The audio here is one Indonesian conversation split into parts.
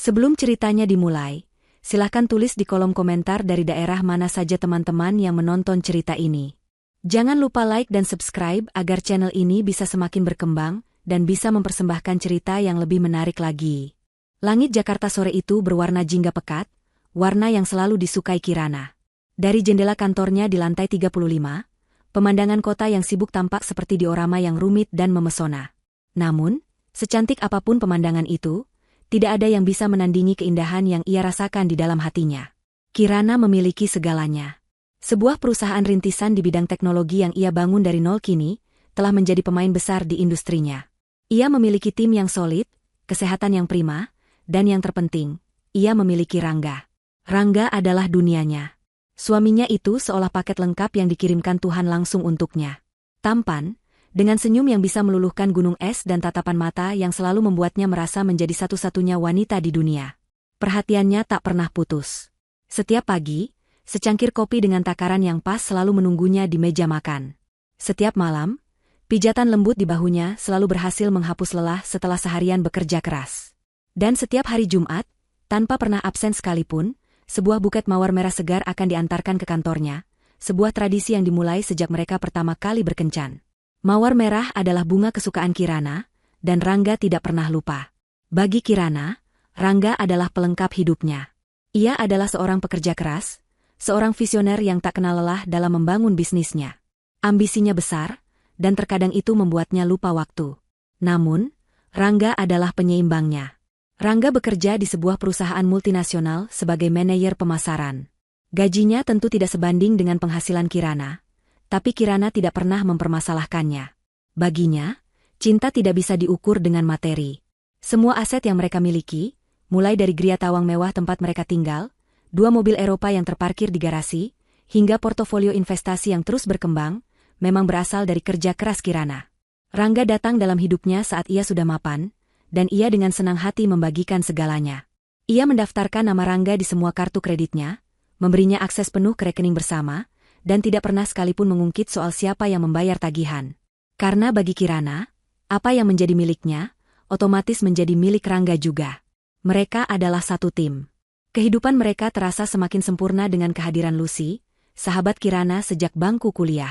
Sebelum ceritanya dimulai, silahkan tulis di kolom komentar dari daerah mana saja teman-teman yang menonton cerita ini. Jangan lupa like dan subscribe agar channel ini bisa semakin berkembang dan bisa mempersembahkan cerita yang lebih menarik lagi. Langit Jakarta sore itu berwarna jingga pekat, warna yang selalu disukai Kirana. Dari jendela kantornya di lantai 35, pemandangan kota yang sibuk tampak seperti diorama yang rumit dan memesona. Namun, secantik apapun pemandangan itu, tidak ada yang bisa menandingi keindahan yang ia rasakan di dalam hatinya. Kirana memiliki segalanya. Sebuah perusahaan rintisan di bidang teknologi yang ia bangun dari nol kini, telah menjadi pemain besar di industrinya. Ia memiliki tim yang solid, kesehatan yang prima, dan yang terpenting, ia memiliki Rangga. Rangga adalah dunianya. Suaminya itu seolah paket lengkap yang dikirimkan Tuhan langsung untuknya. Tampan, dengan senyum yang bisa meluluhkan gunung es dan tatapan mata yang selalu membuatnya merasa menjadi satu-satunya wanita di dunia. Perhatiannya tak pernah putus. Setiap pagi, secangkir kopi dengan takaran yang pas selalu menunggunya di meja makan. Setiap malam, pijatan lembut di bahunya selalu berhasil menghapus lelah setelah seharian bekerja keras. Dan setiap hari Jumat, tanpa pernah absen sekalipun, sebuah buket mawar merah segar akan diantarkan ke kantornya, sebuah tradisi yang dimulai sejak mereka pertama kali berkencan. Mawar merah adalah bunga kesukaan Kirana, dan Rangga tidak pernah lupa. Bagi Kirana, Rangga adalah pelengkap hidupnya. Ia adalah seorang pekerja keras, seorang visioner yang tak kenal lelah dalam membangun bisnisnya. Ambisinya besar, dan terkadang itu membuatnya lupa waktu. Namun, Rangga adalah penyeimbangnya. Rangga bekerja di sebuah perusahaan multinasional sebagai manajer pemasaran. Gajinya tentu tidak sebanding dengan penghasilan Kirana, tapi Kirana tidak pernah mempermasalahkannya. Baginya, cinta tidak bisa diukur dengan materi. Semua aset yang mereka miliki, mulai dari gria tawang mewah tempat mereka tinggal, 2 mobil Eropa yang terparkir di garasi, hingga portofolio investasi yang terus berkembang, memang berasal dari kerja keras Kirana. Rangga datang dalam hidupnya saat ia sudah mapan, dan ia dengan senang hati membagikan segalanya. Ia mendaftarkan nama Rangga di semua kartu kreditnya, memberinya akses penuh ke rekening bersama, dan tidak pernah sekalipun mengungkit soal siapa yang membayar tagihan. Karena bagi Kirana, apa yang menjadi miliknya, otomatis menjadi milik Rangga juga. Mereka adalah satu tim. Kehidupan mereka terasa semakin sempurna dengan kehadiran Lucy, sahabat Kirana sejak bangku kuliah.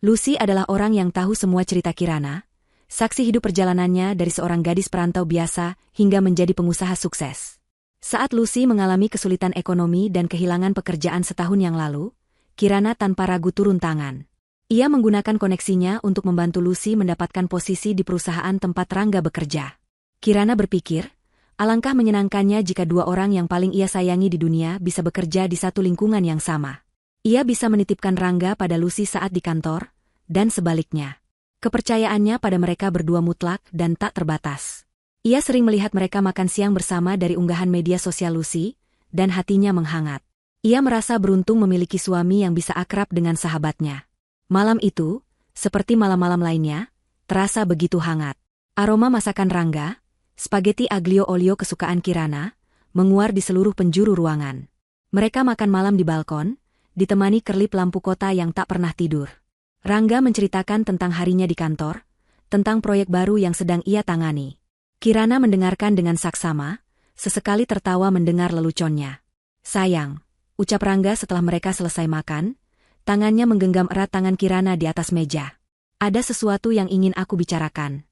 Lucy adalah orang yang tahu semua cerita Kirana, saksi hidup perjalanannya dari seorang gadis perantau biasa hingga menjadi pengusaha sukses. Saat Lucy mengalami kesulitan ekonomi dan kehilangan pekerjaan setahun yang lalu, Kirana tanpa ragu turun tangan. Ia menggunakan koneksinya untuk membantu Lucy mendapatkan posisi di perusahaan tempat Rangga bekerja. Kirana berpikir, alangkah menyenangkannya jika 2 orang yang paling ia sayangi di dunia bisa bekerja di satu lingkungan yang sama. Ia bisa menitipkan Rangga pada Lucy saat di kantor, dan sebaliknya. Kepercayaannya pada mereka berdua mutlak dan tak terbatas. Ia sering melihat mereka makan siang bersama dari unggahan media sosial Lucy, dan hatinya menghangat. Ia merasa beruntung memiliki suami yang bisa akrab dengan sahabatnya. Malam itu, seperti malam-malam lainnya, terasa begitu hangat. Aroma masakan Rangga, spaghetti aglio olio kesukaan Kirana, menguar di seluruh penjuru ruangan. Mereka makan malam di balkon, ditemani kerlip lampu kota yang tak pernah tidur. Rangga menceritakan tentang harinya di kantor, tentang proyek baru yang sedang ia tangani. Kirana mendengarkan dengan saksama, sesekali tertawa mendengar leluconnya. "Sayang," ucap Rangga setelah mereka selesai makan, tangannya menggenggam erat tangan Kirana di atas meja. "Ada sesuatu yang ingin aku bicarakan."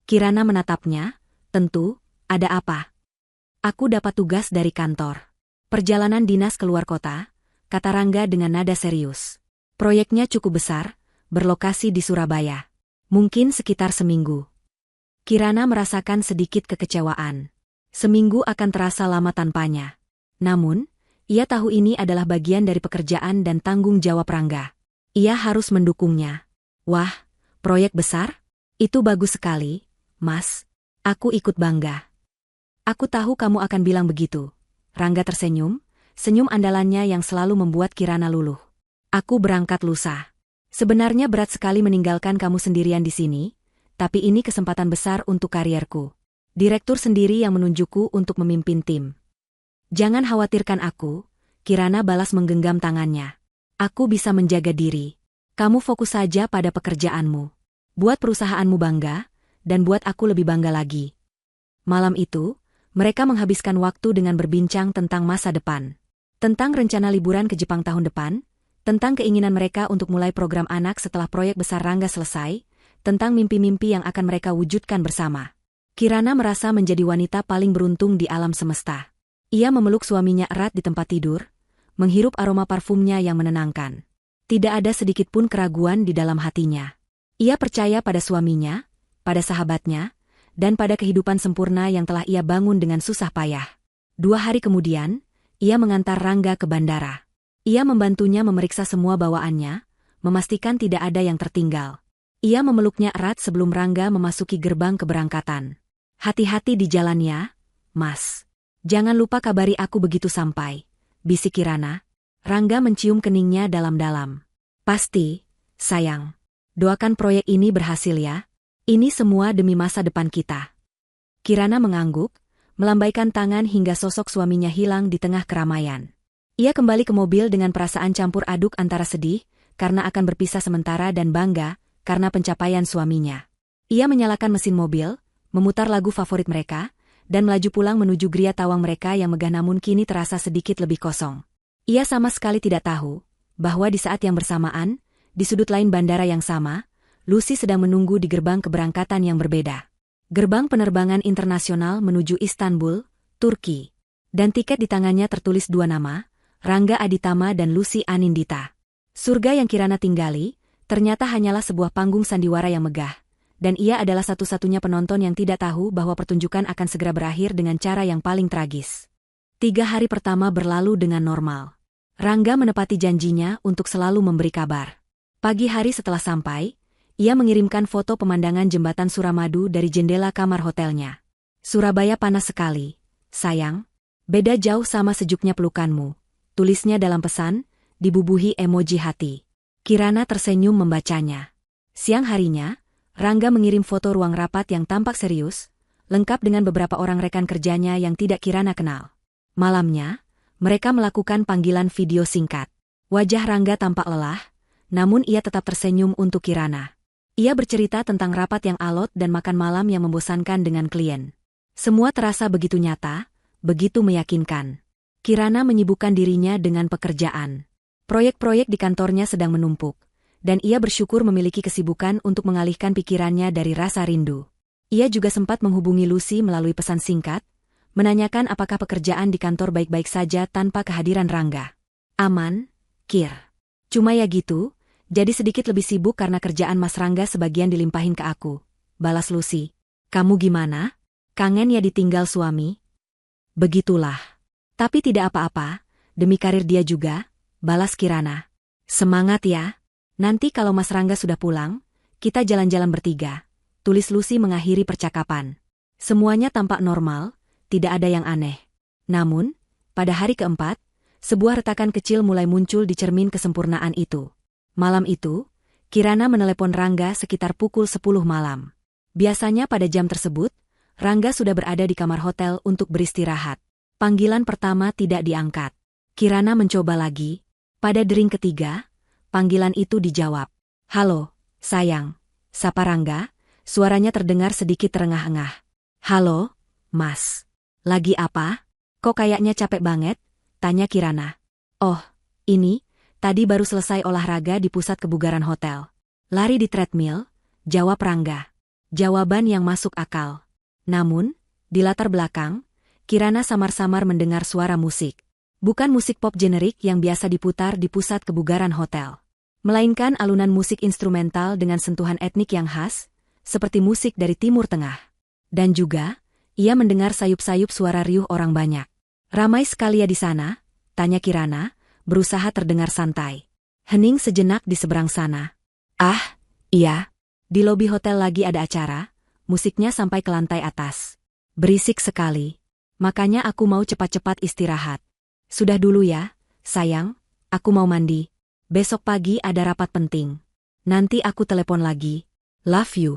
Kirana menatapnya, "Tentu, ada apa?" "Aku dapat tugas dari kantor. Perjalanan dinas keluar kota," kata Rangga dengan nada serius. "Proyeknya cukup besar, berlokasi di Surabaya. Mungkin sekitar seminggu." Kirana merasakan sedikit kekecewaan. Seminggu akan terasa lama tanpanya. Namun, ia tahu ini adalah bagian dari pekerjaan dan tanggung jawab Rangga. Ia harus mendukungnya. "Wah, proyek besar? Itu bagus sekali, Mas. Aku ikut bangga." "Aku tahu kamu akan bilang begitu." Rangga tersenyum, senyum andalannya yang selalu membuat Kirana luluh. "Aku berangkat lusa. Sebenarnya berat sekali meninggalkan kamu sendirian di sini, tapi ini kesempatan besar untuk karierku. Direktur sendiri yang menunjukku untuk memimpin tim." "Jangan khawatirkan aku," Kirana balas menggenggam tangannya. "Aku bisa menjaga diri. Kamu fokus saja pada pekerjaanmu. Buat perusahaanmu bangga, dan buat aku lebih bangga lagi." Malam itu, Mereka menghabiskan waktu dengan berbincang tentang masa depan. Tentang rencana liburan ke Jepang tahun depan, tentang keinginan mereka untuk mulai program anak setelah proyek besar Rangga selesai, tentang mimpi-mimpi yang akan mereka wujudkan bersama. Kirana merasa menjadi wanita paling beruntung di alam semesta. Ia memeluk suaminya erat di tempat tidur, menghirup aroma parfumnya yang menenangkan. Tidak ada sedikit pun keraguan di dalam hatinya. Ia percaya pada suaminya, pada sahabatnya, dan pada kehidupan sempurna yang telah ia bangun dengan susah payah. 2 hari kemudian, ia mengantar Rangga ke bandara. Ia membantunya memeriksa semua bawaannya, memastikan tidak ada yang tertinggal. Ia memeluknya erat sebelum Rangga memasuki gerbang keberangkatan. "Hati-hati di jalannya, Mas. Jangan lupa kabari aku begitu sampai," bisik Kirana. Rangga mencium keningnya dalam-dalam. "Pasti, sayang. Doakan proyek ini berhasil ya. Ini semua demi masa depan kita." Kirana mengangguk, melambaikan tangan hingga sosok suaminya hilang di tengah keramaian. Ia kembali ke mobil dengan perasaan campur aduk antara sedih, karena akan berpisah sementara dan bangga, karena pencapaian suaminya. Ia menyalakan mesin mobil, memutar lagu favorit mereka, dan melaju pulang menuju Gria Tawang mereka yang megah namun kini terasa sedikit lebih kosong. Ia sama sekali tidak tahu, bahwa di saat yang bersamaan, di sudut lain bandara yang sama, Lucy sedang menunggu di gerbang keberangkatan yang berbeda. Gerbang penerbangan internasional menuju Istanbul, Turki. Dan tiket di tangannya tertulis 2 nama, Rangga Aditama dan Lucy Anindita. Surga yang Kirana tinggali, ternyata hanyalah sebuah panggung sandiwara yang megah. Dan ia adalah satu-satunya penonton yang tidak tahu bahwa pertunjukan akan segera berakhir dengan cara yang paling tragis. 3 hari pertama berlalu dengan normal. Rangga menepati janjinya untuk selalu memberi kabar. Pagi hari setelah sampai, ia mengirimkan foto pemandangan jembatan Suramadu dari jendela kamar hotelnya. "Surabaya panas sekali, sayang. Beda jauh sama sejuknya pelukanmu," tulisnya dalam pesan, dibubuhi emoji hati. Kirana tersenyum membacanya. Siang harinya, Rangga mengirim foto ruang rapat yang tampak serius, lengkap dengan beberapa orang rekan kerjanya yang tidak Kirana kenal. Malamnya, mereka melakukan panggilan video singkat. Wajah Rangga tampak lelah, namun ia tetap tersenyum untuk Kirana. Ia bercerita tentang rapat yang alot dan makan malam yang membosankan dengan klien. Semua terasa begitu nyata, begitu meyakinkan. Kirana menyibukkan dirinya dengan pekerjaan. Proyek-proyek di kantornya sedang menumpuk, dan ia bersyukur memiliki kesibukan untuk mengalihkan pikirannya dari rasa rindu. Ia juga sempat menghubungi Lucy melalui pesan singkat, menanyakan apakah pekerjaan di kantor baik-baik saja tanpa kehadiran Rangga. "Aman, Kir. Cuma ya gitu, jadi sedikit lebih sibuk karena kerjaan Mas Rangga sebagian dilimpahin ke aku," balas Lucy. "Kamu gimana? Kangen ya ditinggal suami?" "Begitulah. Tapi tidak apa-apa, demi karir dia juga," balas Kirana. "Semangat ya. Nanti kalau Mas Rangga sudah pulang, kita jalan-jalan bertiga," tulis Lucy mengakhiri percakapan. Semuanya tampak normal, tidak ada yang aneh. Namun, pada hari keempat, sebuah retakan kecil mulai muncul di cermin kesempurnaan itu. Malam itu, Kirana menelepon Rangga sekitar pukul 10 malam. Biasanya pada jam tersebut, Rangga sudah berada di kamar hotel untuk beristirahat. Panggilan pertama tidak diangkat. Kirana mencoba lagi. Pada dering ketiga, panggilan itu dijawab. "Halo, sayang," sapa Rangga, suaranya terdengar sedikit terengah-engah. "Halo, Mas. Lagi apa? Kok kayaknya capek banget?" tanya Kirana. "Oh, ini, tadi baru selesai olahraga di pusat kebugaran hotel. Lari di treadmill," jawab Rangga. Jawaban yang masuk akal. Namun, di latar belakang, Kirana samar-samar mendengar suara musik. Bukan musik pop generik yang biasa diputar di pusat kebugaran hotel, melainkan alunan musik instrumental dengan sentuhan etnik yang khas, seperti musik dari Timur Tengah. Dan juga, ia mendengar sayup-sayup suara riuh orang banyak. "Ramai sekali ya di sana?" tanya Kirana, berusaha terdengar santai. Hening sejenak di seberang sana. "Ah, iya. Di lobi hotel lagi ada acara, musiknya sampai ke lantai atas. Berisik sekali. Makanya aku mau cepat-cepat istirahat." "Sudah dulu ya, sayang, aku mau mandi. Besok pagi ada rapat penting. Nanti aku telepon lagi. Love you."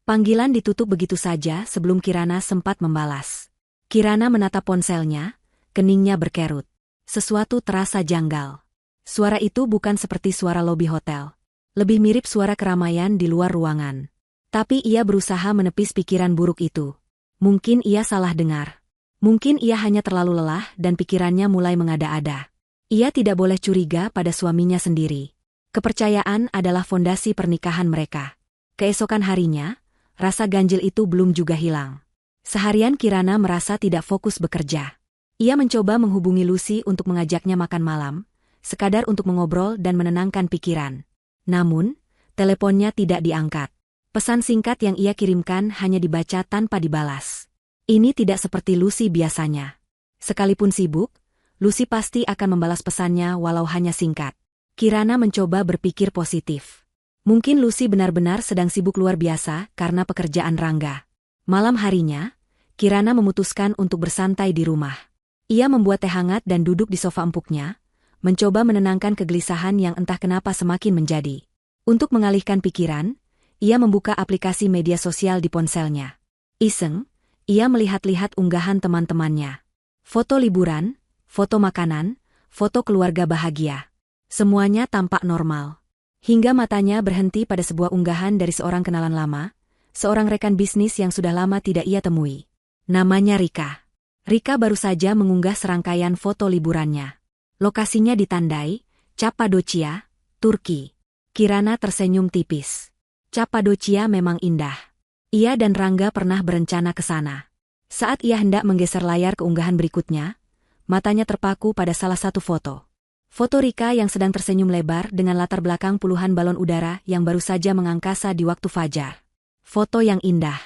Panggilan ditutup begitu saja sebelum Kirana sempat membalas. Kirana menatap ponselnya, keningnya berkerut. Sesuatu terasa janggal. Suara itu bukan seperti suara lobi hotel. Lebih mirip suara keramaian di luar ruangan. Tapi ia berusaha menepis pikiran buruk itu. Mungkin ia salah dengar. Mungkin ia hanya terlalu lelah dan pikirannya mulai mengada-ada. Ia tidak boleh curiga pada suaminya sendiri. Kepercayaan adalah fondasi pernikahan mereka. Keesokan harinya, rasa ganjil itu belum juga hilang. Seharian Kirana merasa tidak fokus bekerja. Ia mencoba menghubungi Lucy untuk mengajaknya makan malam, sekadar untuk mengobrol dan menenangkan pikiran. Namun, teleponnya tidak diangkat. Pesan singkat yang ia kirimkan hanya dibaca tanpa dibalas. Ini tidak seperti Lucy biasanya. Sekalipun sibuk, Lucy pasti akan membalas pesannya walau hanya singkat. Kirana mencoba berpikir positif. Mungkin Lucy benar-benar sedang sibuk luar biasa karena pekerjaan Rangga. Malam harinya, Kirana memutuskan untuk bersantai di rumah. Ia membuat teh hangat dan duduk di sofa empuknya, mencoba menenangkan kegelisahan yang entah kenapa semakin menjadi. Untuk mengalihkan pikiran, ia membuka aplikasi media sosial di ponselnya. Iseng, ia melihat-lihat unggahan teman-temannya. Foto liburan, foto makanan, foto keluarga bahagia. Semuanya tampak normal. Hingga matanya berhenti pada sebuah unggahan dari seorang kenalan lama, seorang rekan bisnis yang sudah lama tidak ia temui. Namanya Rika. Rika baru saja mengunggah serangkaian foto liburannya. Lokasinya ditandai, Cappadocia, Turki. Kirana tersenyum tipis. Cappadocia memang indah. Ia dan Rangga pernah berencana ke sana. Saat ia hendak menggeser layar ke unggahan berikutnya, matanya terpaku pada salah satu foto. Foto Rika yang sedang tersenyum lebar dengan latar belakang puluhan balon udara yang baru saja mengangkasa di waktu fajar. Foto yang indah.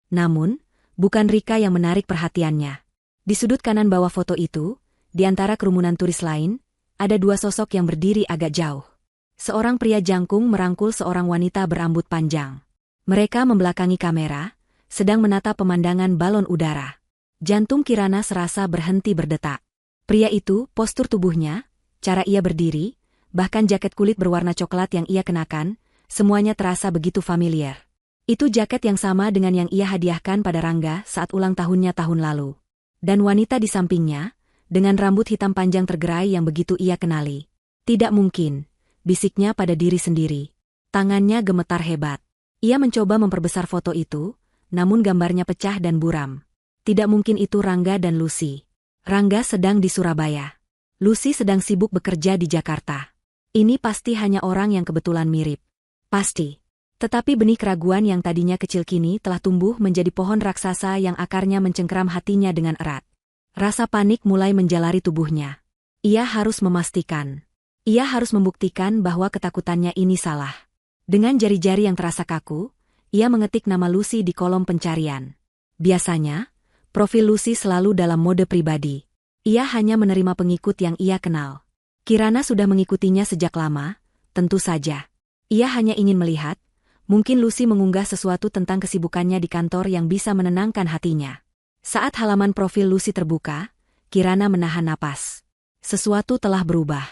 Namun, bukan Rika yang menarik perhatiannya. Di sudut kanan bawah foto itu, di antara kerumunan turis lain, ada dua sosok yang berdiri agak jauh. Seorang pria jangkung merangkul seorang wanita berambut panjang. Mereka membelakangi kamera, sedang menatap pemandangan balon udara. Jantung Kirana serasa berhenti berdetak. Pria itu, postur tubuhnya, cara ia berdiri, bahkan jaket kulit berwarna coklat yang ia kenakan, semuanya terasa begitu familiar. Itu jaket yang sama dengan yang ia hadiahkan pada Rangga saat ulang tahunnya tahun lalu. Dan wanita di sampingnya, dengan rambut hitam panjang tergerai yang begitu ia kenali. Tidak mungkin, bisiknya pada diri sendiri. Tangannya gemetar hebat. Ia mencoba memperbesar foto itu, namun gambarnya pecah dan buram. Tidak mungkin itu Rangga dan Lucy. Rangga sedang di Surabaya. Lucy sedang sibuk bekerja di Jakarta. Ini pasti hanya orang yang kebetulan mirip. Pasti. Tetapi benih keraguan yang tadinya kecil kini telah tumbuh menjadi pohon raksasa yang akarnya mencengkeram hatinya dengan erat. Rasa panik mulai menjalari tubuhnya. Ia harus memastikan. Ia harus membuktikan bahwa ketakutannya ini salah. Dengan jari-jari yang terasa kaku, ia mengetik nama Lucy di kolom pencarian. Biasanya, profil Lucy selalu dalam mode pribadi. Ia hanya menerima pengikut yang ia kenal. Kirana sudah mengikutinya sejak lama, tentu saja. Ia hanya ingin melihat, mungkin Lucy mengunggah sesuatu tentang kesibukannya di kantor yang bisa menenangkan hatinya. Saat halaman profil Lucy terbuka, Kirana menahan napas. Sesuatu telah berubah.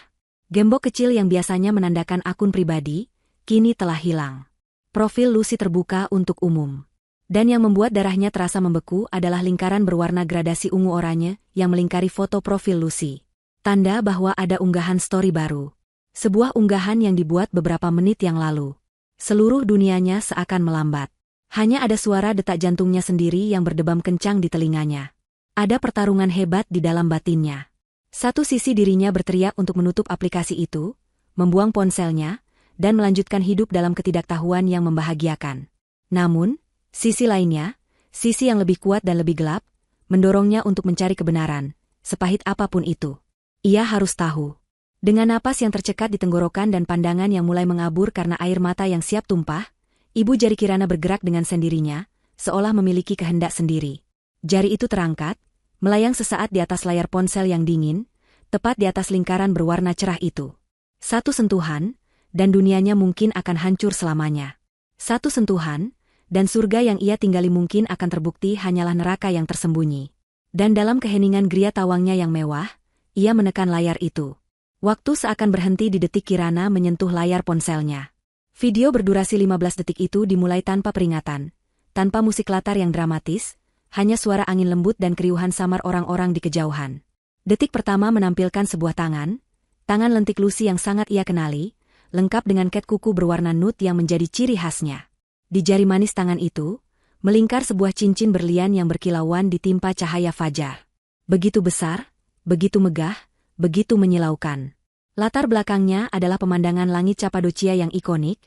Gembok kecil yang biasanya menandakan akun pribadi, kini telah hilang. Profil Lucy terbuka untuk umum. Dan yang membuat darahnya terasa membeku adalah lingkaran berwarna gradasi ungu oranye yang melingkari foto profil Lucy. Tanda bahwa ada unggahan story baru. Sebuah unggahan yang dibuat beberapa menit yang lalu. Seluruh dunianya seakan melambat. Hanya ada suara detak jantungnya sendiri yang berdebam kencang di telinganya. Ada pertarungan hebat di dalam batinnya. Satu sisi dirinya berteriak untuk menutup aplikasi itu, membuang ponselnya, dan melanjutkan hidup dalam ketidaktahuan yang membahagiakan. Namun, sisi lainnya, sisi yang lebih kuat dan lebih gelap, mendorongnya untuk mencari kebenaran, sepahit apapun itu. Ia harus tahu. Dengan napas yang tercekat di tenggorokan dan pandangan yang mulai mengabur karena air mata yang siap tumpah, ibu jari Kirana bergerak dengan sendirinya, seolah memiliki kehendak sendiri. Jari itu terangkat, melayang sesaat di atas layar ponsel yang dingin, tepat di atas lingkaran berwarna cerah itu. Satu sentuhan, dan dunianya mungkin akan hancur selamanya. Satu sentuhan, dan surga yang ia tinggali mungkin akan terbukti hanyalah neraka yang tersembunyi. Dan dalam keheningan geria tawangnya yang mewah, ia menekan layar itu. Waktu seakan berhenti di detik Kirana menyentuh layar ponselnya. Video berdurasi 15 detik itu dimulai tanpa peringatan, tanpa musik latar yang dramatis, hanya suara angin lembut dan keriuhan samar orang-orang di kejauhan. Detik pertama menampilkan sebuah tangan lentik Lucy yang sangat ia kenali, lengkap dengan ket kuku berwarna nude yang menjadi ciri khasnya. Di jari manis tangan itu, melingkar sebuah cincin berlian yang berkilauan ditimpa cahaya fajar. Begitu besar, begitu megah, begitu menyilaukan. Latar belakangnya adalah pemandangan langit Cappadocia yang ikonik,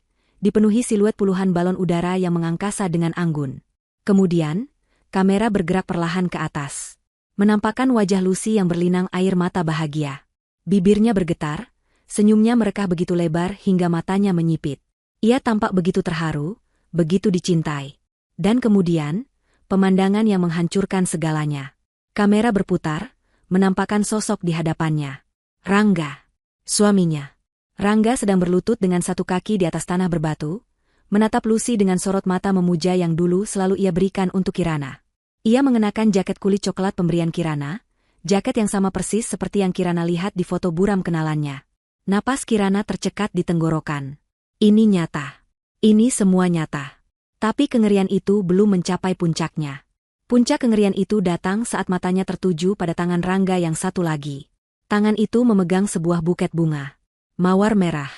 dipenuhi siluet puluhan balon udara yang mengangkasa dengan anggun. Kemudian, kamera bergerak perlahan ke atas, menampakkan wajah Lucy yang berlinang air mata bahagia. Bibirnya bergetar, senyumnya merekah begitu lebar hingga matanya menyipit. Ia tampak begitu terharu, begitu dicintai. Dan kemudian, pemandangan yang menghancurkan segalanya. Kamera berputar, menampakkan sosok di hadapannya. Rangga, suaminya. Rangga sedang berlutut dengan satu kaki di atas tanah berbatu, menatap Lucy dengan sorot mata memuja yang dulu selalu ia berikan untuk Kirana. Ia mengenakan jaket kulit coklat pemberian Kirana, jaket yang sama persis seperti yang Kirana lihat di foto buram kenalannya. Napas Kirana tercekat di tenggorokan. Ini nyata. Ini semua nyata. Tapi kengerian itu belum mencapai puncaknya. Puncak kengerian itu datang saat matanya tertuju pada tangan Rangga yang satu lagi. Tangan itu memegang sebuah buket bunga. Mawar merah.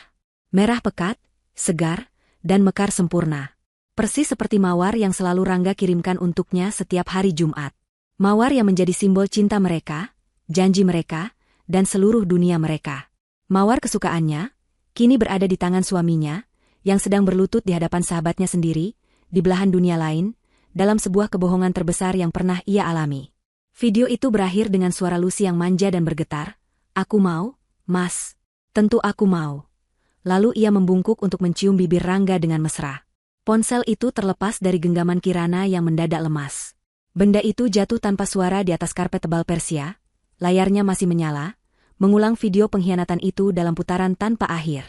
Merah pekat, segar, dan mekar sempurna. Persis seperti mawar yang selalu Rangga kirimkan untuknya setiap hari Jumat. Mawar yang menjadi simbol cinta mereka, janji mereka, dan seluruh dunia mereka. Mawar kesukaannya, kini berada di tangan suaminya, yang sedang berlutut di hadapan sahabatnya sendiri, di belahan dunia lain, dalam sebuah kebohongan terbesar yang pernah ia alami. Video itu berakhir dengan suara Lucy yang manja dan bergetar, "Aku mau, Mas. Tentu aku mau." Lalu ia membungkuk untuk mencium bibir Rangga dengan mesra. Ponsel itu terlepas dari genggaman Kirana yang mendadak lemas. Benda itu jatuh tanpa suara di atas karpet tebal Persia, layarnya masih menyala, mengulang video pengkhianatan itu dalam putaran tanpa akhir.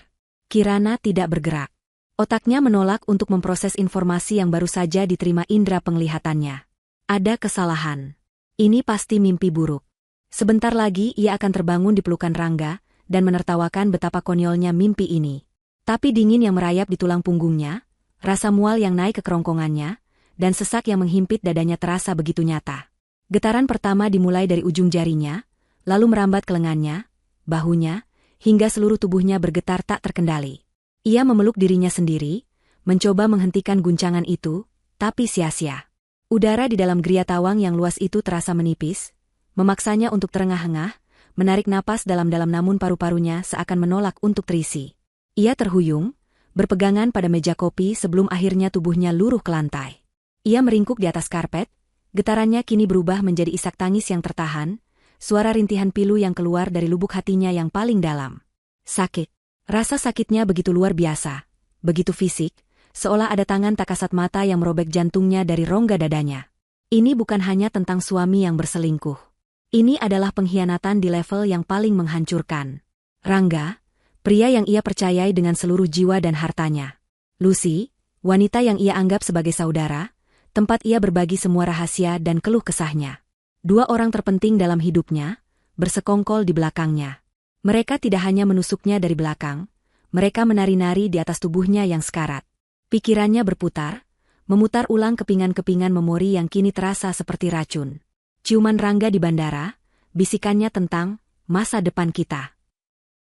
Kirana tidak bergerak. Otaknya menolak untuk memproses informasi yang baru saja diterima indera penglihatannya. Ada kesalahan. Ini pasti mimpi buruk. Sebentar lagi ia akan terbangun di pelukan Rangga dan menertawakan betapa konyolnya mimpi ini. Tapi dingin yang merayap di tulang punggungnya, rasa mual yang naik ke kerongkongannya, dan sesak yang menghimpit dadanya terasa begitu nyata. Getaran pertama dimulai dari ujung jarinya, lalu merambat ke lengannya, bahunya, hingga seluruh tubuhnya bergetar tak terkendali. Ia memeluk dirinya sendiri, mencoba menghentikan guncangan itu, tapi sia-sia. Udara di dalam geria tawang yang luas itu terasa menipis, memaksanya untuk terengah-engah, menarik napas dalam-dalam namun paru-parunya seakan menolak untuk terisi. Ia terhuyung, berpegangan pada meja kopi sebelum akhirnya tubuhnya luruh ke lantai. Ia meringkuk di atas karpet, getarannya kini berubah menjadi isak tangis yang tertahan, suara rintihan pilu yang keluar dari lubuk hatinya yang paling dalam. Sakit. Rasa sakitnya begitu luar biasa, begitu fisik, seolah ada tangan tak kasat mata yang merobek jantungnya dari rongga dadanya. Ini bukan hanya tentang suami yang berselingkuh. Ini adalah pengkhianatan di level yang paling menghancurkan. Rangga, pria yang ia percayai dengan seluruh jiwa dan hartanya. Lucy, wanita yang ia anggap sebagai saudara, tempat ia berbagi semua rahasia dan keluh kesahnya. Dua orang terpenting dalam hidupnya, bersekongkol di belakangnya. Mereka tidak hanya menusuknya dari belakang, mereka menari-nari di atas tubuhnya yang sekarat. Pikirannya berputar, memutar ulang kepingan-kepingan memori yang kini terasa seperti racun. Ciuman Rangga di bandara, bisikannya tentang masa depan kita.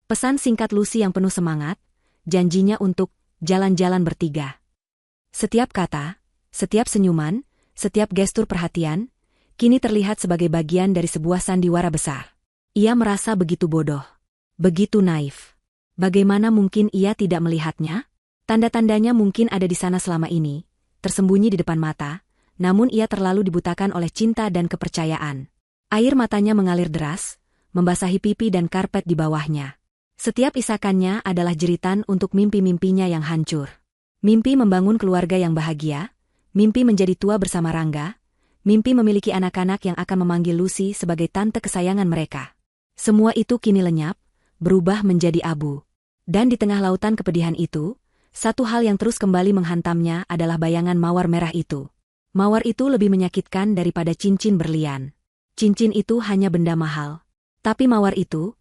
Pesan singkat Lucy yang penuh semangat, janjinya untuk jalan-jalan bertiga. Setiap kata, setiap senyuman, setiap gestur perhatian, kini terlihat sebagai bagian dari sebuah sandiwara besar. Ia merasa begitu bodoh, begitu naif. Bagaimana mungkin ia tidak melihatnya? Tanda-tandanya mungkin ada di sana selama ini, tersembunyi di depan mata, namun ia terlalu dibutakan oleh cinta dan kepercayaan. Air matanya mengalir deras, membasahi pipi dan karpet di bawahnya. Setiap isakannya adalah jeritan untuk mimpi-mimpinya yang hancur. Mimpi membangun keluarga yang bahagia, mimpi menjadi tua bersama Rangga, mimpi memiliki anak-anak yang akan memanggil Lucy sebagai tante kesayangan mereka. Semua itu kini lenyap, berubah menjadi abu. Dan di tengah lautan kepedihan itu, satu hal yang terus kembali menghantamnya adalah bayangan mawar merah itu. Mawar itu lebih menyakitkan daripada cincin berlian. Cincin itu hanya benda mahal. Tapi mawar itu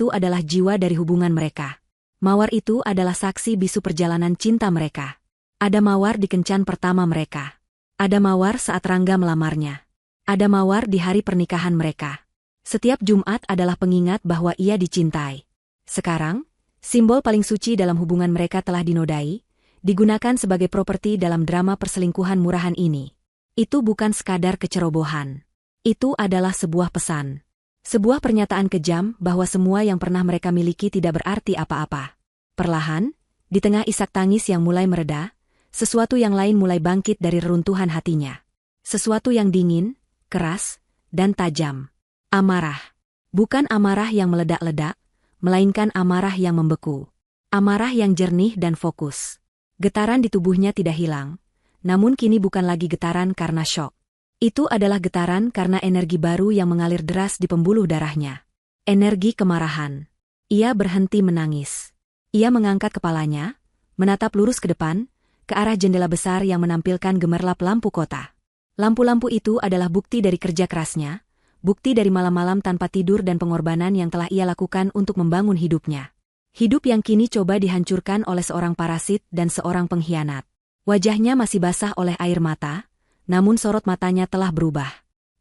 adalah jiwa dari hubungan mereka. Mawar itu adalah saksi bisu perjalanan cinta mereka. Ada mawar di kencan pertama mereka. Ada mawar saat Rangga melamarnya. Ada mawar di hari pernikahan mereka. Setiap Jumat adalah pengingat bahwa ia dicintai. Sekarang, simbol paling suci dalam hubungan mereka telah dinodai, digunakan sebagai properti dalam drama perselingkuhan murahan ini. Itu bukan sekadar kecerobohan. Itu adalah sebuah pesan. Sebuah pernyataan kejam bahwa semua yang pernah mereka miliki tidak berarti apa-apa. Perlahan, di tengah isak tangis yang mulai mereda, sesuatu yang lain mulai bangkit dari reruntuhan hatinya. Sesuatu yang dingin, keras, dan tajam. Amarah. Bukan amarah yang meledak-ledak, melainkan amarah yang membeku. Amarah yang jernih dan fokus. Getaran di tubuhnya tidak hilang, namun kini bukan lagi getaran karena syok. Itu adalah getaran karena energi baru yang mengalir deras di pembuluh darahnya. Energi kemarahan. Ia berhenti menangis. Ia mengangkat kepalanya, menatap lurus ke depan, ke arah jendela besar yang menampilkan gemerlap lampu kota. Lampu-lampu itu adalah bukti dari kerja kerasnya, bukti dari malam-malam tanpa tidur dan pengorbanan yang telah ia lakukan untuk membangun hidupnya. Hidup yang kini coba dihancurkan oleh seorang parasit dan seorang pengkhianat. Wajahnya masih basah oleh air mata, namun sorot matanya telah berubah.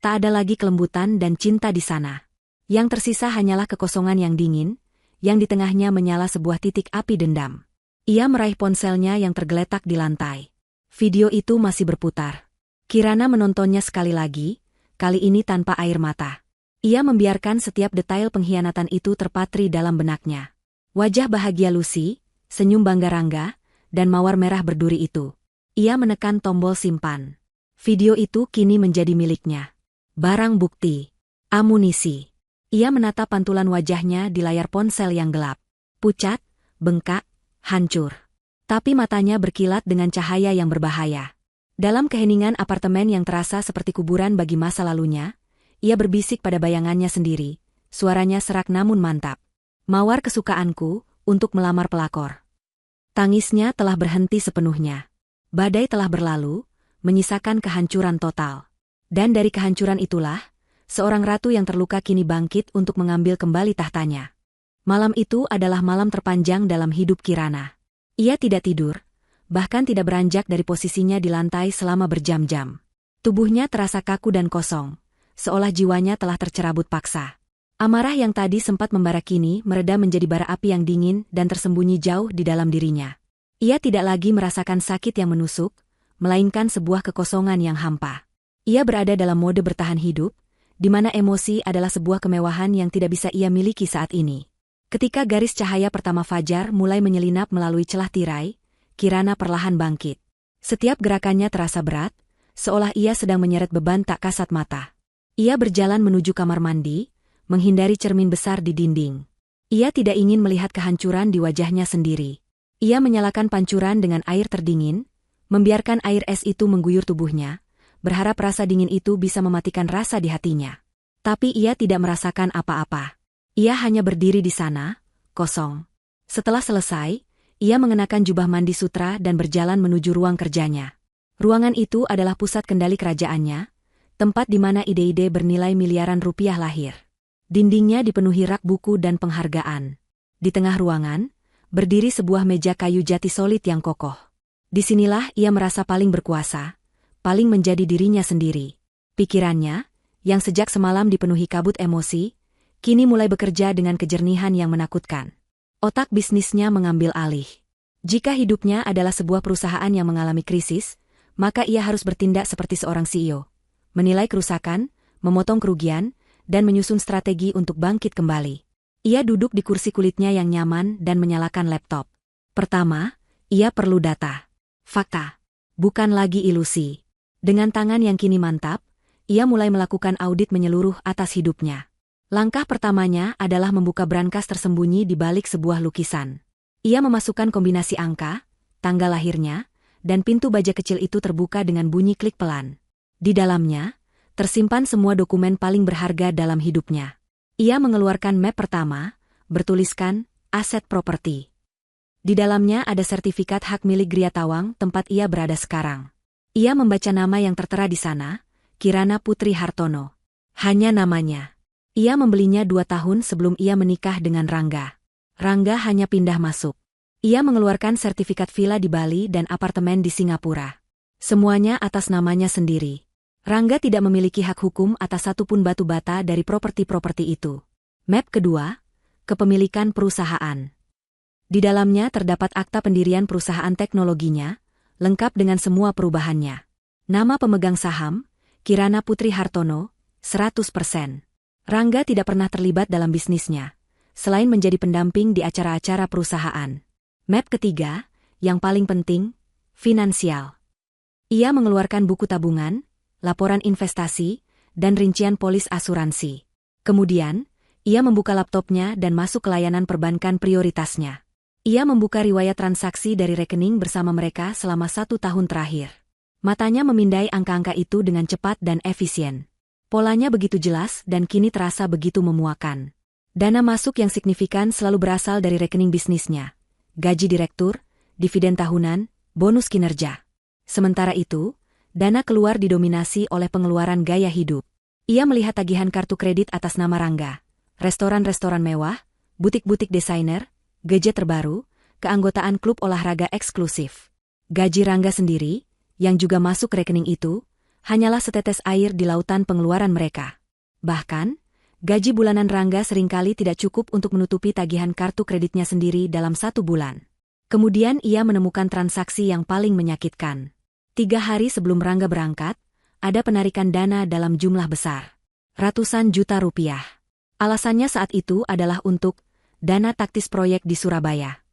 Tak ada lagi kelembutan dan cinta di sana. Yang tersisa hanyalah kekosongan yang dingin, yang di tengahnya menyala sebuah titik api dendam. Ia meraih ponselnya yang tergeletak di lantai. Video itu masih berputar. Kirana menontonnya sekali lagi, kali ini tanpa air mata. Ia membiarkan setiap detail pengkhianatan itu terpatri dalam benaknya. Wajah bahagia Lucy, senyum bangga Rangga, dan mawar merah berduri itu. Ia menekan tombol simpan. Video itu kini menjadi miliknya. Barang bukti. Amunisi. Ia menatap pantulan wajahnya di layar ponsel yang gelap. Pucat, bengkak, hancur. Tapi matanya berkilat dengan cahaya yang berbahaya. Dalam keheningan apartemen yang terasa seperti kuburan bagi masa lalunya, ia berbisik pada bayangannya sendiri, suaranya serak namun mantap. Mawar kesukaanku, untuk melamar pelakor. Tangisnya telah berhenti sepenuhnya. Badai telah berlalu, menyisakan kehancuran total. Dan dari kehancuran itulah, seorang ratu yang terluka kini bangkit untuk mengambil kembali tahtanya. Malam itu adalah malam terpanjang dalam hidup Kirana. Ia tidak tidur, bahkan tidak beranjak dari posisinya di lantai selama berjam-jam. Tubuhnya terasa kaku dan kosong, seolah jiwanya telah tercerabut paksa. Amarah yang tadi sempat membara kini mereda menjadi bara api yang dingin dan tersembunyi jauh di dalam dirinya. Ia tidak lagi merasakan sakit yang menusuk, melainkan sebuah kekosongan yang hampa. Ia berada dalam mode bertahan hidup, di mana emosi adalah sebuah kemewahan yang tidak bisa ia miliki saat ini. Ketika garis cahaya pertama fajar mulai menyelinap melalui celah tirai, Kirana perlahan bangkit. Setiap gerakannya terasa berat, seolah ia sedang menyeret beban tak kasat mata. Ia berjalan menuju kamar mandi, menghindari cermin besar di dinding. Ia tidak ingin melihat kehancuran di wajahnya sendiri. Ia menyalakan pancuran dengan air terdingin, membiarkan air es itu mengguyur tubuhnya, berharap rasa dingin itu bisa mematikan rasa di hatinya. Tapi ia tidak merasakan apa-apa. Ia hanya berdiri di sana, kosong. Setelah selesai, ia mengenakan jubah mandi sutra dan berjalan menuju ruang kerjanya. Ruangan itu adalah pusat kendali kerajaannya, tempat di mana ide-ide bernilai miliaran rupiah lahir. Dindingnya dipenuhi rak buku dan penghargaan. Di tengah ruangan, berdiri sebuah meja kayu jati solid yang kokoh. Disinilah ia merasa paling berkuasa, paling menjadi dirinya sendiri. Pikirannya, yang sejak semalam dipenuhi kabut emosi, kini mulai bekerja dengan kejernihan yang menakutkan. Otak bisnisnya mengambil alih. Jika hidupnya adalah sebuah perusahaan yang mengalami krisis, maka ia harus bertindak seperti seorang CEO. Menilai kerusakan, memotong kerugian, dan menyusun strategi untuk bangkit kembali. Ia duduk di kursi kulitnya yang nyaman dan menyalakan laptop. Pertama, ia perlu data. Fakta. Bukan lagi ilusi. Dengan tangan yang kini mantap, ia mulai melakukan audit menyeluruh atas hidupnya. Langkah pertamanya adalah membuka brankas tersembunyi di balik sebuah lukisan. Ia memasukkan kombinasi angka, tanggal lahirnya, dan pintu baja kecil itu terbuka dengan bunyi klik pelan. Di dalamnya, tersimpan semua dokumen paling berharga dalam hidupnya. Ia mengeluarkan map pertama, bertuliskan, aset properti. Di dalamnya ada sertifikat hak milik Gria Tawang tempat ia berada sekarang. Ia membaca nama yang tertera di sana, Kirana Putri Hartono. Hanya namanya. Ia membelinya 2 tahun sebelum ia menikah dengan Rangga. Rangga hanya pindah masuk. Ia mengeluarkan sertifikat villa di Bali dan apartemen di Singapura. Semuanya atas namanya sendiri. Rangga tidak memiliki hak hukum atas satupun batu bata dari properti-properti itu. Map kedua, kepemilikan perusahaan. Di dalamnya terdapat akta pendirian perusahaan teknologinya, lengkap dengan semua perubahannya. Nama pemegang saham, Kirana Putri Hartono, 100%. Rangga tidak pernah terlibat dalam bisnisnya, selain menjadi pendamping di acara-acara perusahaan. Map ketiga, yang paling penting, finansial. Ia mengeluarkan buku tabungan, laporan investasi, dan rincian polis asuransi. Kemudian, ia membuka laptopnya dan masuk ke layanan perbankan prioritasnya. Ia membuka riwayat transaksi dari rekening bersama mereka selama 1 tahun terakhir. Matanya memindai angka-angka itu dengan cepat dan efisien. Polanya begitu jelas dan kini terasa begitu memuakan. Dana masuk yang signifikan selalu berasal dari rekening bisnisnya. Gaji direktur, dividen tahunan, bonus kinerja. Sementara itu, dana keluar didominasi oleh pengeluaran gaya hidup. Ia melihat tagihan kartu kredit atas nama Rangga. Restoran-restoran mewah, butik-butik desainer, gadget terbaru, keanggotaan klub olahraga eksklusif. Gaji Rangga sendiri, yang juga masuk ke rekening itu, hanyalah setetes air di lautan pengeluaran mereka. Bahkan, gaji bulanan Rangga seringkali tidak cukup untuk menutupi tagihan kartu kreditnya sendiri dalam 1 bulan. Kemudian ia menemukan transaksi yang paling menyakitkan. 3 hari sebelum Rangga berangkat, ada penarikan dana dalam jumlah besar. Ratusan juta rupiah. Alasannya saat itu adalah untuk dana taktis proyek di Surabaya.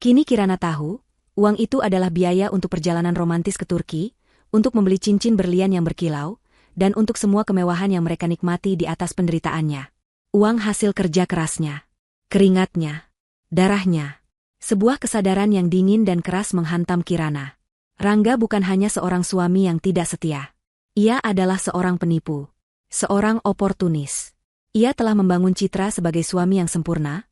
Kini Kirana tahu, uang itu adalah biaya untuk perjalanan romantis ke Turki, untuk membeli cincin berlian yang berkilau, dan untuk semua kemewahan yang mereka nikmati di atas penderitaannya. Uang hasil kerja kerasnya, keringatnya, darahnya. Sebuah kesadaran yang dingin dan keras menghantam Kirana. Rangga bukan hanya seorang suami yang tidak setia. Ia adalah seorang penipu, seorang oportunis. Ia telah membangun citra sebagai suami yang sempurna,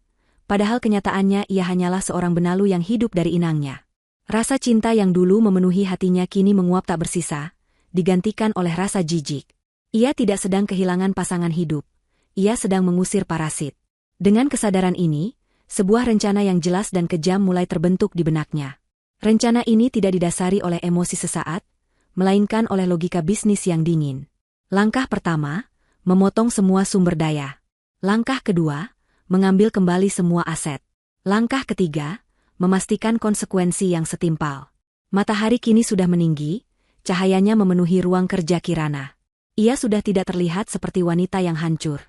padahal kenyataannya ia hanyalah seorang benalu yang hidup dari inangnya. Rasa cinta yang dulu memenuhi hatinya kini menguap tak bersisa, digantikan oleh rasa jijik. Ia tidak sedang kehilangan pasangan hidup, ia sedang mengusir parasit. Dengan kesadaran ini, sebuah rencana yang jelas dan kejam mulai terbentuk di benaknya. Rencana ini tidak didasari oleh emosi sesaat, melainkan oleh logika bisnis yang dingin. Langkah pertama, memotong semua sumber daya. Langkah kedua, mengambil kembali semua aset. Langkah ketiga, memastikan konsekuensi yang setimpal. Matahari kini sudah meninggi, cahayanya memenuhi ruang kerja Kirana. Ia sudah tidak terlihat seperti wanita yang hancur.